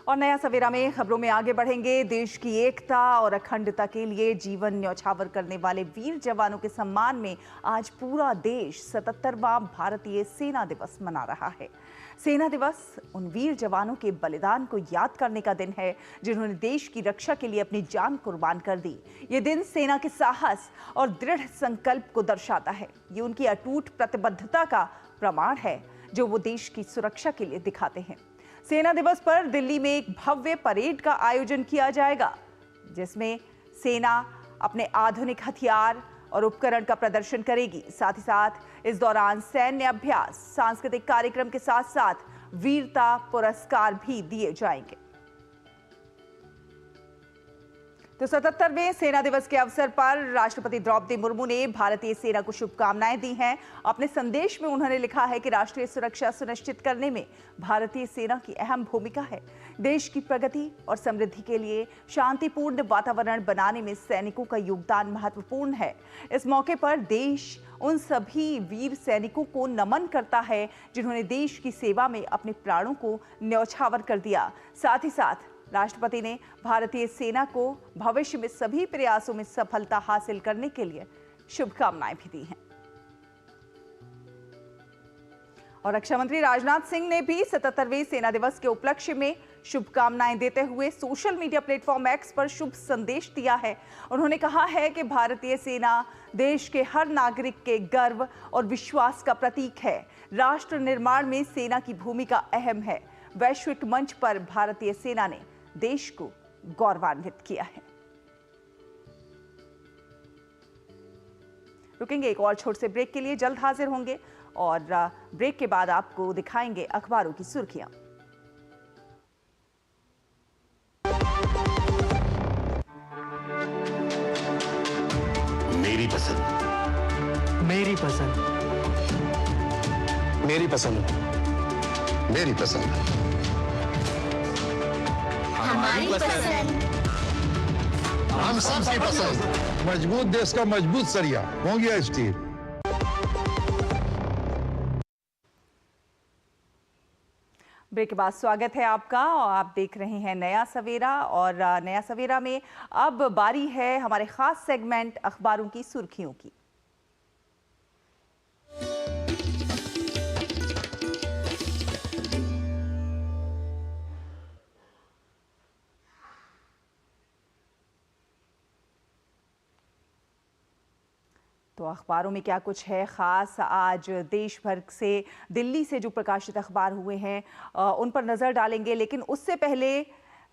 और नया सवेरा में खबरों में आगे बढ़ेंगे। देश की एकता और अखंडता के लिए जीवन न्यौछावर करने वाले वीर जवानों के सम्मान में आज पूरा देश 77वां भारतीय सेना दिवस मना रहा है। सेना दिवस उन वीर जवानों के बलिदान को याद करने का दिन है जिन्होंने देश की रक्षा के लिए अपनी जान कुर्बान कर दी। ये दिन सेना के साहस और दृढ़ संकल्प को दर्शाता है। ये उनकी अटूट प्रतिबद्धता का प्रमाण है जो वो देश की सुरक्षा के लिए दिखाते हैं। सेना दिवस पर दिल्ली में एक भव्य परेड का आयोजन किया जाएगा जिसमें सेना अपने आधुनिक हथियार और उपकरण का प्रदर्शन करेगी। साथ ही साथ इस दौरान सैन्य अभ्यास, सांस्कृतिक कार्यक्रम के साथ साथ वीरता पुरस्कार भी दिए जाएंगे। तो 77वें सेना दिवस के अवसर पर राष्ट्रपति द्रौपदी मुर्मू ने भारतीय सेना को शुभकामनाएं दी हैं। अपने संदेश में उन्होंने लिखा है कि राष्ट्रीय सुरक्षा सुनिश्चित करने में भारतीय सेना की अहम भूमिका है। देश की प्रगति और समृद्धि के लिए शांतिपूर्ण वातावरण बनाने में सैनिकों का योगदान महत्वपूर्ण है। इस मौके पर देश उन सभी वीर सैनिकों को नमन करता है जिन्होंने देश की सेवा में अपने प्राणों को न्यौछावर कर दिया। साथ ही साथ राष्ट्रपति ने भारतीय सेना को भविष्य में सभी प्रयासों में सफलता हासिल करने के लिए शुभकामनाएं भी दी हैं। और रक्षा मंत्री राजनाथ सिंह ने भी 77वें सेना दिवस के उपलक्ष्य में शुभकामनाएं देते हुए सोशल मीडिया प्लेटफॉर्म एक्स पर शुभ संदेश दिया है। उन्होंने कहा है कि भारतीय सेना देश के हर नागरिक के गर्व और विश्वास का प्रतीक है। राष्ट्र निर्माण में सेना की भूमिका अहम है। वैश्विक मंच पर भारतीय सेना ने देश को गौरवान्वित किया है। रुकेंगे एक और छोटे से ब्रेक के लिए, जल्द हाजिर होंगे और ब्रेक के बाद आपको दिखाएंगे अखबारों की सुर्खियां। मेरी पसंद, मेरी पसंद, मेरी पसंद, मेरी पसंद, हमारी पसंद, हम सबकी पसंद। मजबूत देश का मजबूत सरिया मोंगिया स्टील। ब्रेक के बाद स्वागत है आपका और आप देख रहे हैं नया सवेरा। और नया सवेरा में अब बारी है हमारे खास सेगमेंट अखबारों की सुर्खियों की। तो अखबारों में क्या कुछ है खास, आज देश भर से दिल्ली से जो प्रकाशित अखबार हुए हैं उन पर नज़र डालेंगे। लेकिन उससे पहले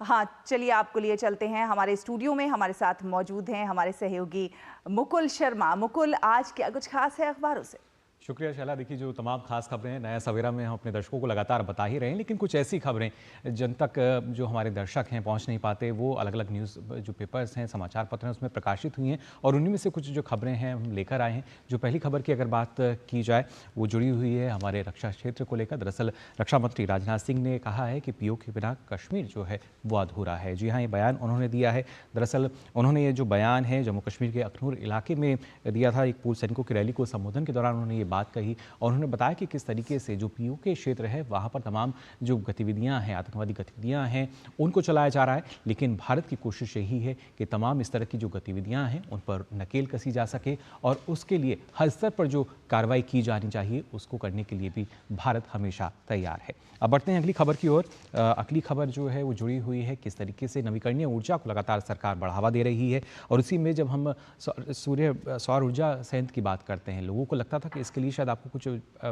चलिए आपको लिए चलते हैं। हमारे स्टूडियो में हमारे साथ मौजूद हैं हमारे सहयोगी मुकुल शर्मा। मुकुल, आज क्या कुछ खास है अखबारों से? शुक्रिया शैला। देखिए, जो तमाम खास खबरें हैं नया सवेरा में हम अपने दर्शकों को लगातार बता ही रहे हैं, लेकिन कुछ ऐसी खबरें जन तक जो हमारे दर्शक हैं पहुंच नहीं पाते, वो अलग अलग न्यूज़ जो पेपर्स हैं, समाचार पत्र हैं, उसमें प्रकाशित हुई हैं और उन्हीं में से कुछ जो खबरें हैं हम लेकर आए हैं। जो पहली खबर की अगर बात की जाए वो जुड़ी हुई है हमारे रक्षा क्षेत्र को लेकर। दरअसल रक्षा मंत्री राजनाथ सिंह ने कहा है कि पीओ के बिना कश्मीर जो है वो अधूरा है। जी हाँ, ये बयान उन्होंने दिया है। दरअसल उन्होंने ये जो बयान है जम्मू कश्मीर के अखनूर इलाके में दिया था, एक पूर्व सैनिकों की रैली को संबोधन के दौरान उन्होंने ये बात कही और उन्होंने बताया कि किस तरीके से जो पीओ के क्षेत्र है वहाँ पर तमाम जो गतिविधियाँ हैं, आतंकवादी गतिविधियाँ हैं, उनको चलाया जा रहा है। लेकिन भारत की कोशिश यही है कि तमाम इस तरह की जो गतिविधियाँ हैं उन पर नकेल कसी जा सके और उसके लिए हर स्तर पर जो कार्रवाई की जानी चाहिए उसको करने के लिए भी भारत हमेशा तैयार है। अब बढ़ते हैं अगली खबर की ओर। अगली खबर जो है वो जुड़ी हुई है किस तरीके से नवीकरणीय ऊर्जा को लगातार सरकार बढ़ावा दे रही है। और उसी में जब हम सौर ऊर्जा संयंत्र की बात करते हैं, लोगों को लगता था कि इसके लिए शायद आपको कुछ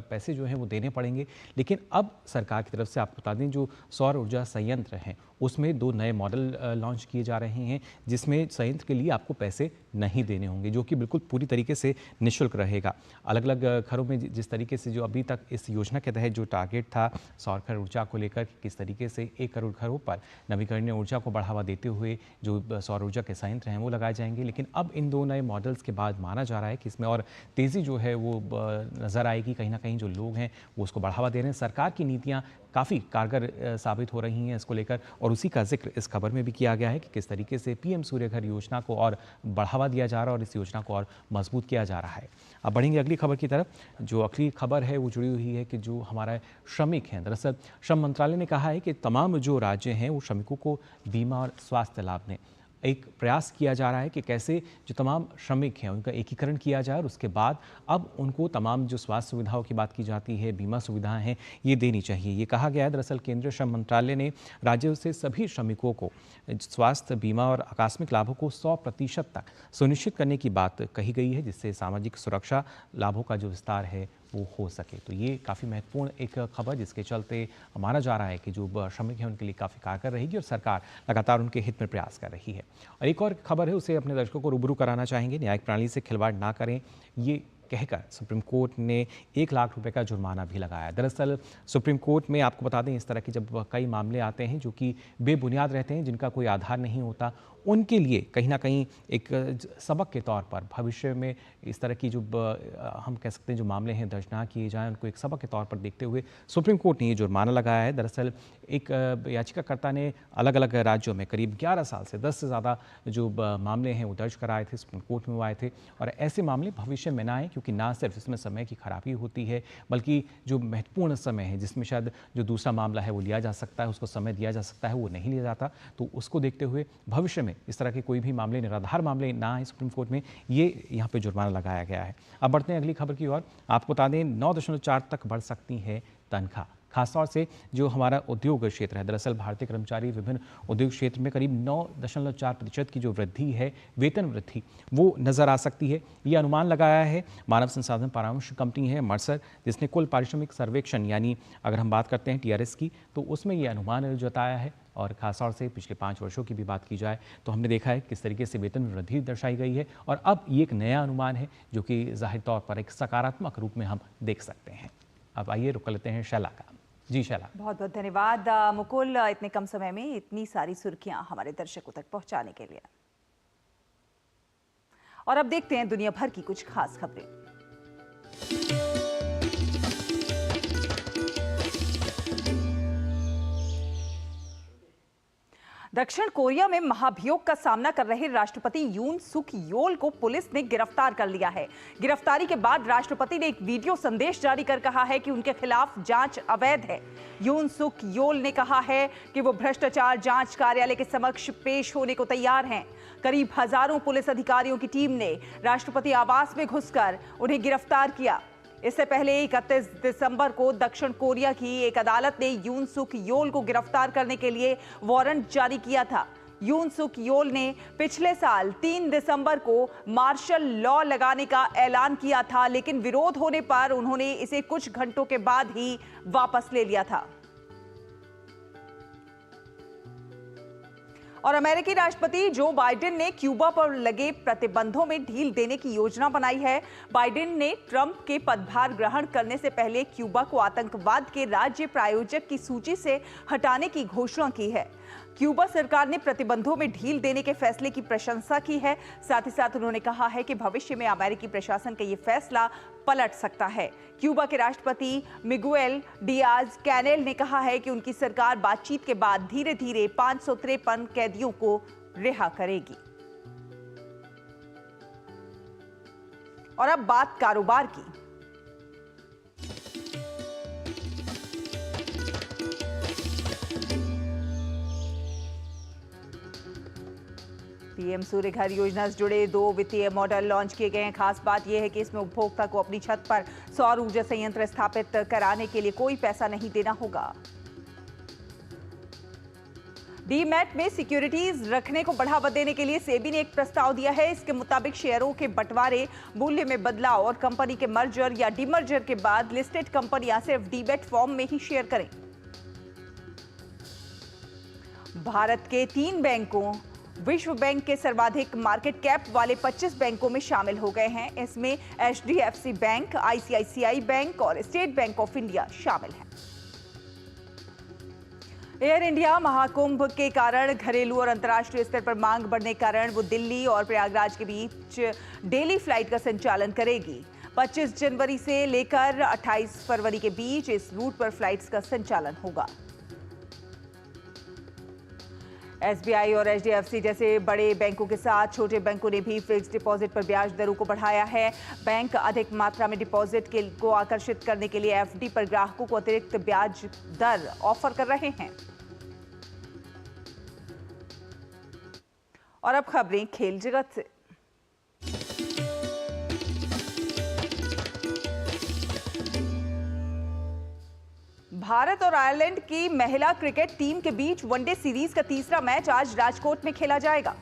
पैसे जो हैं वो देने पड़ेंगे, लेकिन अब सरकार की तरफ से आपको बता दें जो सौर ऊर्जा संयंत्र हैं उसमें 2 नए मॉडल लॉन्च किए जा रहे हैं, जिसमें संयंत्र के लिए आपको पैसे नहीं देने होंगे, जो कि बिल्कुल पूरी तरीके से निःशुल्क रहेगा। अलग अलग घरों में जिस तरीके से जो अभी तक इस योजना के तहत जो टारगेट था सौर घर ऊर्जा को लेकर, किस तरीके से 1 करोड़ घरों पर नवीकरणीय ऊर्जा को बढ़ावा देते हुए जो सौर ऊर्जा के संयंत्र हैं वो लगाए जाएंगे। लेकिन अब इन 2 नए मॉडल्स के बाद माना जा रहा है कि इसमें और तेज़ी जो है वो नज़र आएगी। कहीं ना कहीं जो लोग हैं वो उसको बढ़ावा दे रहे हैं। सरकार की नीतियाँ काफ़ी कारगर साबित हो रही हैं इसको लेकर, और उसी का जिक्र इस खबर में भी किया गया है कि किस तरीके से पीएम सूर्य घर योजना को और बढ़ावा दिया जा रहा है और इस योजना को और मजबूत किया जा रहा है। अब बढ़ेंगे अगली खबर की तरफ। जो अगली खबर है वो जुड़ी हुई है कि जो हमारा श्रमिक हैं, दरअसल श्रम मंत्रालय ने कहा है कि तमाम जो राज्य हैं वो श्रमिकों को बीमा और स्वास्थ्य लाभ दें। एक प्रयास किया जा रहा है कि कैसे जो तमाम श्रमिक हैं उनका एकीकरण किया जाए और उसके बाद अब उनको तमाम जो स्वास्थ्य सुविधाओं की बात की जाती है, बीमा सुविधाएं हैं, ये देनी चाहिए। ये कहा गया है। दरअसल केंद्रीय श्रम मंत्रालय ने राज्यों से सभी श्रमिकों को स्वास्थ्य बीमा और आकस्मिक लाभों को 100% तक सुनिश्चित करने की बात कही गई है, जिससे सामाजिक सुरक्षा लाभों का जो विस्तार है वो हो सके। तो ये काफ़ी महत्वपूर्ण एक खबर, जिसके चलते माना जा रहा है कि जो श्रमिक हैं उनके लिए काफ़ी कारगर रहेगी और सरकार लगातार उनके हित में प्रयास कर रही है। और एक और खबर है, उसे अपने दर्शकों को रूबरू कराना चाहेंगे। न्यायिक प्रणाली से खिलवाड़ ना करें, ये कहकर सुप्रीम कोर्ट ने 1 लाख रुपए का जुर्माना भी लगाया। दरअसल सुप्रीम कोर्ट में आपको बता दें, इस तरह के जब कई मामले आते हैं जो कि बेबुनियाद रहते हैं, जिनका कोई आधार नहीं होता, उनके लिए कहीं ना कहीं एक सबक के तौर पर भविष्य में इस तरह की जो हम कह सकते हैं जो मामले हैं दर्ज ना किए जाएं, उनको एक सबक के तौर पर देखते हुए सुप्रीम कोर्ट ने ये जुर्माना लगाया है। दरअसल एक याचिकाकर्ता ने अलग अलग राज्यों में करीब 11 साल से 10 से ज़्यादा जो मामले हैं वो दर्ज कराए थे, सुप्रीम कोर्ट में वो आए थे। और ऐसे मामले भविष्य में ना आए, क्योंकि ना सिर्फ इसमें समय की खराबी होती है, बल्कि जो महत्वपूर्ण समय है जिसमें शायद जो दूसरा मामला है वो लिया जा सकता है, उसको समय दिया जा सकता है, वो नहीं लिया जाता। तो उसको देखते हुए भविष्य में इस तरह के कोई भी मामले, निराधार मामले ना आए सुप्रीम कोर्ट में, ये यहाँ पे जुर्माना लगाया गया है। अब बढ़ते हैं अगली खबर की ओर। आपको बता दें 9.4 तक बढ़ सकती है तनख्वाह। खासतौर से जो हमारा उद्योग क्षेत्र है, दरअसल भारतीय कर्मचारी विभिन्न उद्योग क्षेत्र में करीब 9.4% की जो वृद्धि है, वेतन वृद्धि, वो नज़र आ सकती है। ये अनुमान लगाया है मानव संसाधन परामर्श कंपनी है मर्सर, जिसने कुल पारिश्रमिक सर्वेक्षण यानी अगर हम बात करते हैं TRS की, तो उसमें ये अनुमान जताया है। और खासतौर से पिछले 5 वर्षों की भी बात की जाए तो हमने देखा है किस तरीके से वेतन में वृद्धि दर्शाई गई है, और अब ये एक नया अनुमान है जो कि जाहिर तौर पर एक सकारात्मक रूप में हम देख सकते हैं। अब आइए रुक लेते हैं शैला का। जी शैला। बहुत बहुत धन्यवाद मुकुल, इतने कम समय में इतनी सारी सुर्खियां हमारे दर्शकों तक पहुंचाने के लिए। और अब देखते हैं दुनिया भर की कुछ खास खबरें। दक्षिण कोरिया में महाभियोग का सामना कर रहे राष्ट्रपति यून सुक योल को पुलिस ने गिरफ्तार कर लिया है। गिरफ्तारी के बाद राष्ट्रपति ने एक वीडियो संदेश जारी कर कहा है कि उनके खिलाफ जांच अवैध है। यून सुक योल ने कहा है कि वो भ्रष्टाचार जांच कार्यालय के समक्ष पेश होने को तैयार हैं। करीब हजारों पुलिस अधिकारियों की टीम ने राष्ट्रपति आवास में घुसकर उन्हें गिरफ्तार किया। इससे पहले 31 दिसंबर को दक्षिण कोरिया की एक अदालत ने यून सुक योल को गिरफ्तार करने के लिए वारंट जारी किया था। यून सुक योल ने पिछले साल 3 दिसंबर को मार्शल लॉ लगाने का ऐलान किया था, लेकिन विरोध होने पर उन्होंने इसे कुछ घंटों के बाद ही वापस ले लिया था। और अमेरिकी राष्ट्रपति जो बाइडेन ने क्यूबा पर लगे प्रतिबंधों में ढील देने की योजना बनाई है। बाइडेन ने ट्रंप के पदभार ग्रहण करने से पहले क्यूबा को आतंकवाद के राज्य प्रायोजक की सूची से हटाने की घोषणा की है। क्यूबा सरकार ने प्रतिबंधों में ढील देने के फैसले की प्रशंसा की है। साथ ही साथ उन्होंने कहा है कि भविष्य में अमेरिकी प्रशासन का ये फैसला पलट सकता है। क्यूबा के राष्ट्रपति मिगुएल डियाज कैनेल ने कहा है कि उनकी सरकार बातचीत के बाद धीरे धीरे 553 कैदियों को रिहा करेगी। और अब बात कारोबार की। पीएम सूर्य घर योजना से जुड़े 2 वित्तीय मॉडल लॉन्च किए गए हैं। खास बात यह है कि इसमें उपभोक्ता को अपनी छत पर सौर ऊर्जा संयंत्र स्थापित कराने के लिए कोई पैसा नहीं देना होगा। डीमैट में सिक्योरिटीज रखने को बढ़ावा देने के लिए सेबी ने एक प्रस्ताव दिया है। इसके मुताबिक शेयरों के बंटवारे, मूल्य में बदलाव और कंपनी के मर्जर या डीमर्जर के बाद लिस्टेड कंपनियां सिर्फ डीमैट फॉर्म में ही शेयर करें। भारत के 3 बैंकों विश्व बैंक के सर्वाधिक मार्केट कैप वाले 25 बैंकों में शामिल हो गए हैं। इसमें HDFC बैंक, ICICI बैंक और स्टेट बैंक ऑफ इंडिया शामिल हैं। एयर इंडिया महाकुंभ के कारण घरेलू और अंतर्राष्ट्रीय स्तर पर मांग बढ़ने के कारण वो दिल्ली और प्रयागराज के बीच डेली फ्लाइट का संचालन करेगी। 25 जनवरी से लेकर 28 फरवरी के बीच इस रूट पर फ्लाइट्स का संचालन होगा। SBI और HDFC जैसे बड़े बैंकों के साथ छोटे बैंकों ने भी फिक्स्ड डिपॉजिट पर ब्याज दरों को बढ़ाया है। बैंक अधिक मात्रा में डिपॉजिट को आकर्षित करने के लिए FD पर ग्राहकों को अतिरिक्त ब्याज दर ऑफर कर रहे हैं। और अब खबरें खेल जगत से। भारत और आयरलैंड की महिला क्रिकेट टीम के बीच वनडे सीरीज का तीसरा मैच आज राजकोट में खेला जाएगा।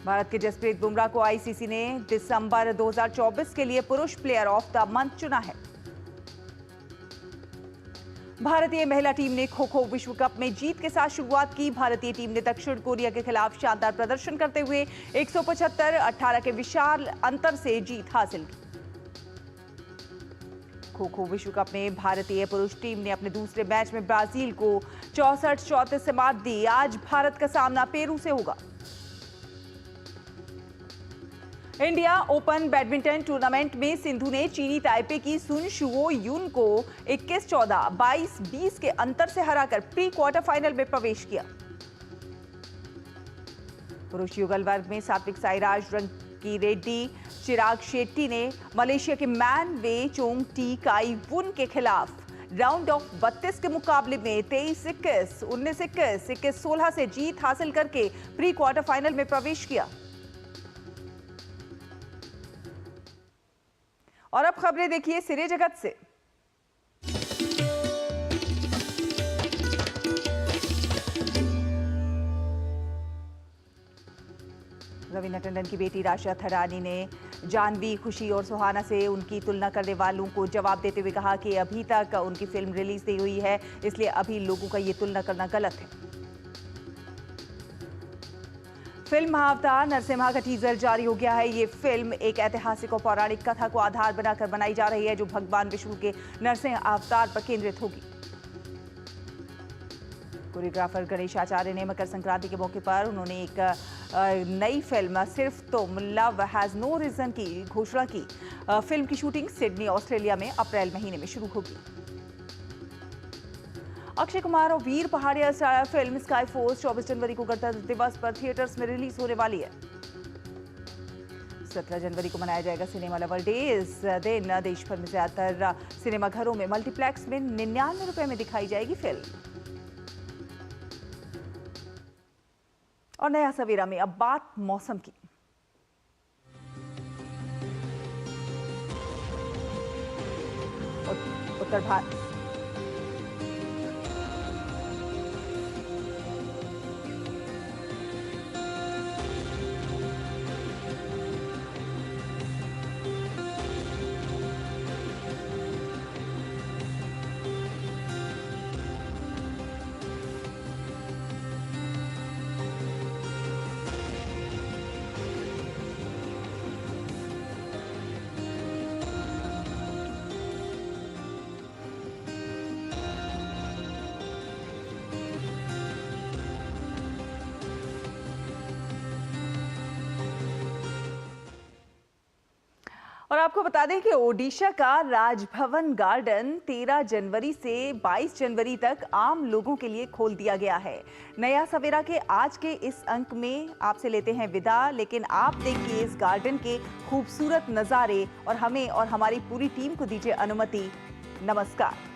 भारत के जसप्रीत बुमराह को ICC ने दिसंबर 2024 के लिए पुरुष प्लेयर ऑफ द मंथ चुना है। भारतीय महिला टीम ने खो-खो विश्व कप में जीत के साथ शुरुआत की। भारतीय टीम ने दक्षिण कोरिया के खिलाफ शानदार प्रदर्शन करते हुए 175-18 के विशाल अंतर से जीत हासिल की। खो-खो विश्व कप में भारतीय पुरुष टीम ने अपने दूसरे मैच में ब्राजील को 64-34 से मात दी। आज भारत का सामना पेरू से होगा। इंडिया ओपन बैडमिंटन टूर्नामेंट में सिंधु ने चीनी ताइपे की सुन शुओ यून को 21-14, 22-20 के अंतर से हराकर प्री क्वार्टर फाइनल में प्रवेश किया। पुरुष युगल वर्ग में सात्विक साईराज, रंकी रेड्डी, चिराग शेट्टी ने मलेशिया के मैन वे चोंग टी काई वुन के खिलाफ राउंड ऑफ 32 के मुकाबले में 23-21, 19-21, 21-16 से जीत हासिल करके प्री क्वार्टर फाइनल में प्रवेश किया। और अब खबरें देखिए सिरे जगत से। रवीना टंडन की बेटी राशा थरानी ने जानवी, खुशी और सुहाना से उनकी तुलना करने वालों को जवाब देते हुए कहा कि अभी तक उनकी फिल्म रिलीज नहीं हुई है, इसलिए अभी लोगों का ये तुलना करना गलत है। फिल्म महाअवतार नरसिम्हा का टीजर जारी हो गया है। ये फिल्म एक ऐतिहासिक और पौराणिक कथा को आधार बनाकर बनाई जा रही है, जो भगवान विष्णु के नरसिंह अवतार पर केंद्रित होगी। कोरियोग्राफर गणेश आचार्य ने मकर संक्रांति के मौके पर उन्होंने एक नई फिल्म सिर्फ तुम लव हैज नो रीजन की घोषणा की। फिल्म की शूटिंग सिडनी, ऑस्ट्रेलिया में अप्रैल महीने में शुरू होगी। अक्षय कुमार और वीर पहाड़िया स्टारर फिल्म स्काई फोर्स 24 जनवरी को गणतंत्र दिवस पर थिएटर्स में रिलीज होने वाली है। 17 जनवरी को मनाया जाएगा सिनेमा लवर डे। इस दिन देश भर में ज्यादातर सिनेमाघरों में मल्टीप्लेक्स में 99 रुपए में दिखाई जाएगी फिल्म। और नया सवेरा में अब बात मौसम की। उत्तर भारत और आपको बता दें कि ओडिशा का राजभवन गार्डन 13 जनवरी से 22 जनवरी तक आम लोगों के लिए खोल दिया गया है। नया सवेरा के आज के इस अंक में आपसे लेते हैं विदा, लेकिन आप देखिए इस गार्डन के खूबसूरत नज़ारे और हमें और हमारी पूरी टीम को दीजिए अनुमति। नमस्कार।